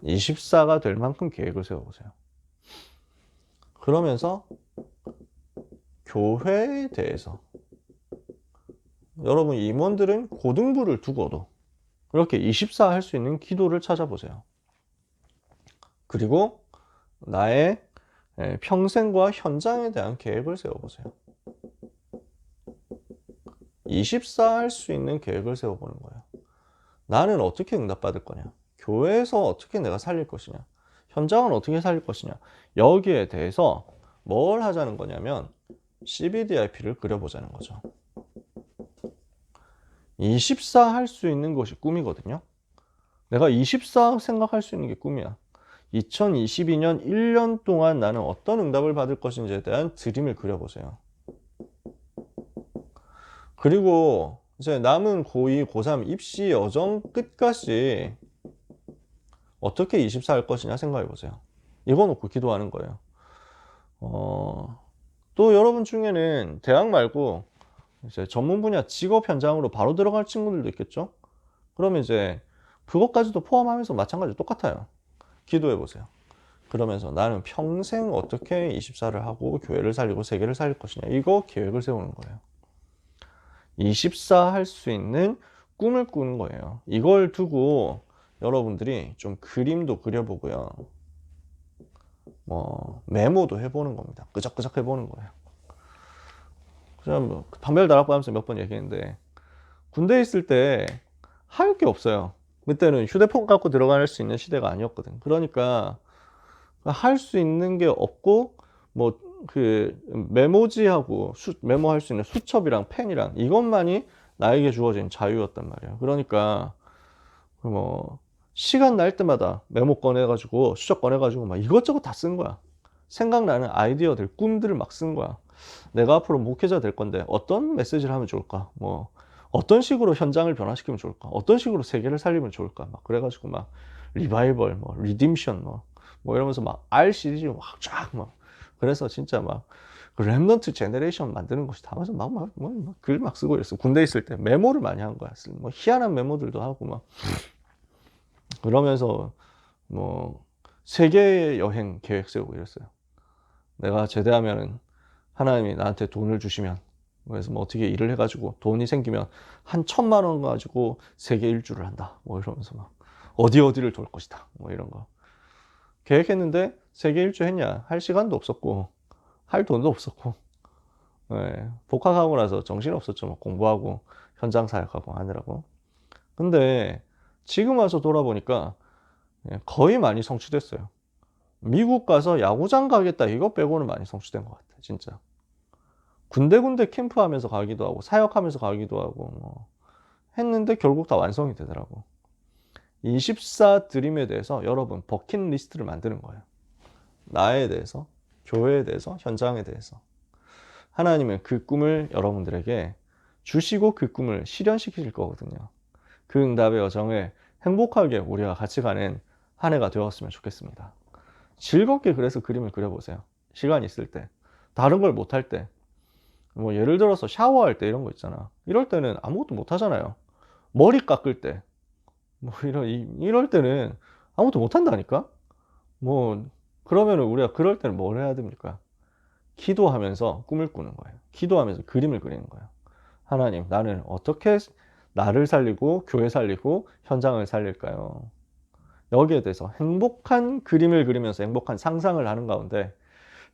24가 될 만큼 계획을 세워보세요. 그러면서 교회에 대해서 여러분 임원들은 고등부를 두고도 이렇게 24 할 수 있는 기도를 찾아보세요. 그리고 나의 평생과 현장에 대한 계획을 세워보세요. 24 할 수 있는 계획을 세워보는 거예요. 나는 어떻게 응답받을 거냐? 교회에서 어떻게 내가 살릴 것이냐? 현장은 어떻게 살릴 것이냐? 여기에 대해서 뭘 하자는 거냐면 CBDIP를 그려보자는 거죠. 24 할 수 있는 것이 꿈이거든요. 내가 24 생각할 수 있는 게 꿈이야. 2022년 1년 동안 나는 어떤 응답을 받을 것인지에 대한 드림을 그려보세요. 그리고 이제 남은 고2, 고3 입시 여정 끝까지 어떻게 24 할 것이냐 생각해 보세요. 이거 놓고 기도하는 거예요. 또 여러분 중에는 대학 말고 이제 전문 분야 직업 현장으로 바로 들어갈 친구들도 있겠죠? 그러면 이제 그것까지도 포함하면서 마찬가지로 똑같아요. 기도해 보세요. 그러면서 나는 평생 어떻게 24를 하고 교회를 살리고 세계를 살릴 것이냐. 이거 계획을 세우는 거예요. 24 할 수 있는 꿈을 꾸는 거예요. 이걸 두고 여러분들이 좀 그림도 그려보고요. 메모도 해보는 겁니다. 끄적끄적 해보는 거예요. 그냥 담배를 하면서 몇 번 얘기했는데 군대에 있을 때 할 게 없어요. 그때는 휴대폰 갖고 들어갈 수 있는 시대가 아니었거든. 그러니까 할 수 있는 게 없고 그 메모지하고 메모할 수 있는 수첩이랑 펜이랑 이것만이 나에게 주어진 자유였단 말이야. 그러니까 시간 날 때마다 메모 꺼내가지고 수첩 꺼내가지고 막 이것저것 다 쓴 거야. 생각나는 아이디어들, 꿈들을 막 쓴 거야. 내가 앞으로 목회자 될 건데 어떤 메시지를 하면 좋을까? 어떤 식으로 현장을 변화시키면 좋을까? 어떤 식으로 세계를 살리면 좋을까? 막 그래가지고 막 리바이벌, 리딤션, 이러면서 막 R 시리즈 막 그래서 진짜 막 그 랩넌트 제너레이션 만드는 것이 다 와서 글 막 쓰고 이랬어. 군대 있을 때 메모를 많이 한 거야. 희한한 메모들도 하고 막 그러면서 세계 여행 계획 세우고 이랬어요. 내가 제대하면은 하나님이 나한테 돈을 주시면 그래서 어떻게 일을 해가지고 돈이 생기면 한 1,000만 원 가지고 세계 일주를 한다. 이러면서 막 어디를 돌 것이다. 이런 거 계획했는데 세계 일주 했냐? 할 시간도 없었고 할 돈도 없었고 복학하고 나서 정신 없었죠. 공부하고 현장 사역하고 하느라고. 근데 지금 와서 돌아보니까 거의 많이 성취됐어요. 미국 가서 야구장 가겠다 이거 빼고는 많이 성취된 것 같아. 진짜 군데군데 캠프하면서 가기도 하고 사역하면서 가기도 하고 했는데 결국 다 완성이 되더라고. 24 드림에 대해서 여러분 버킷리스트를 만드는 거예요. 나에 대해서, 교회에 대해서, 현장에 대해서. 하나님은 그 꿈을 여러분들에게 주시고 그 꿈을 실현시키실 거거든요. 그 응답의 여정을 행복하게 우리가 같이 가는 한 해가 되었으면 좋겠습니다. 즐겁게 그래서 그림을 그려보세요. 시간 있을 때. 다른 걸 못할 때. 예를 들어서 샤워할 때 이런 거 있잖아. 이럴 때는 아무것도 못 하잖아요. 머리 깎을 때. 이럴 때는 아무것도 못 한다니까? 뭐 그러면은 우리가 그럴 때는 뭘 해야 됩니까? 기도하면서 꿈을 꾸는 거예요. 기도하면서 그림을 그리는 거예요. 하나님, 나는 어떻게 나를 살리고 교회 살리고 현장을 살릴까요? 여기에 대해서 행복한 그림을 그리면서 행복한 상상을 하는 가운데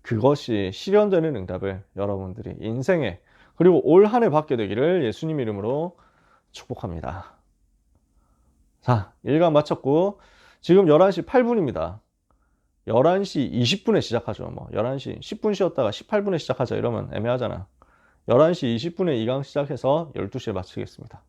그것이 실현되는 응답을 여러분들이 인생에 그리고 올 한 해 받게 되기를 예수님 이름으로 축복합니다. 자, 1강 마쳤고 지금 11시 8분입니다. 11시 20분에 시작하죠. 뭐 11시 10분 쉬었다가 18분에 시작하자 이러면 애매하잖아. 11시 20분에 2강 시작해서 12시에 마치겠습니다.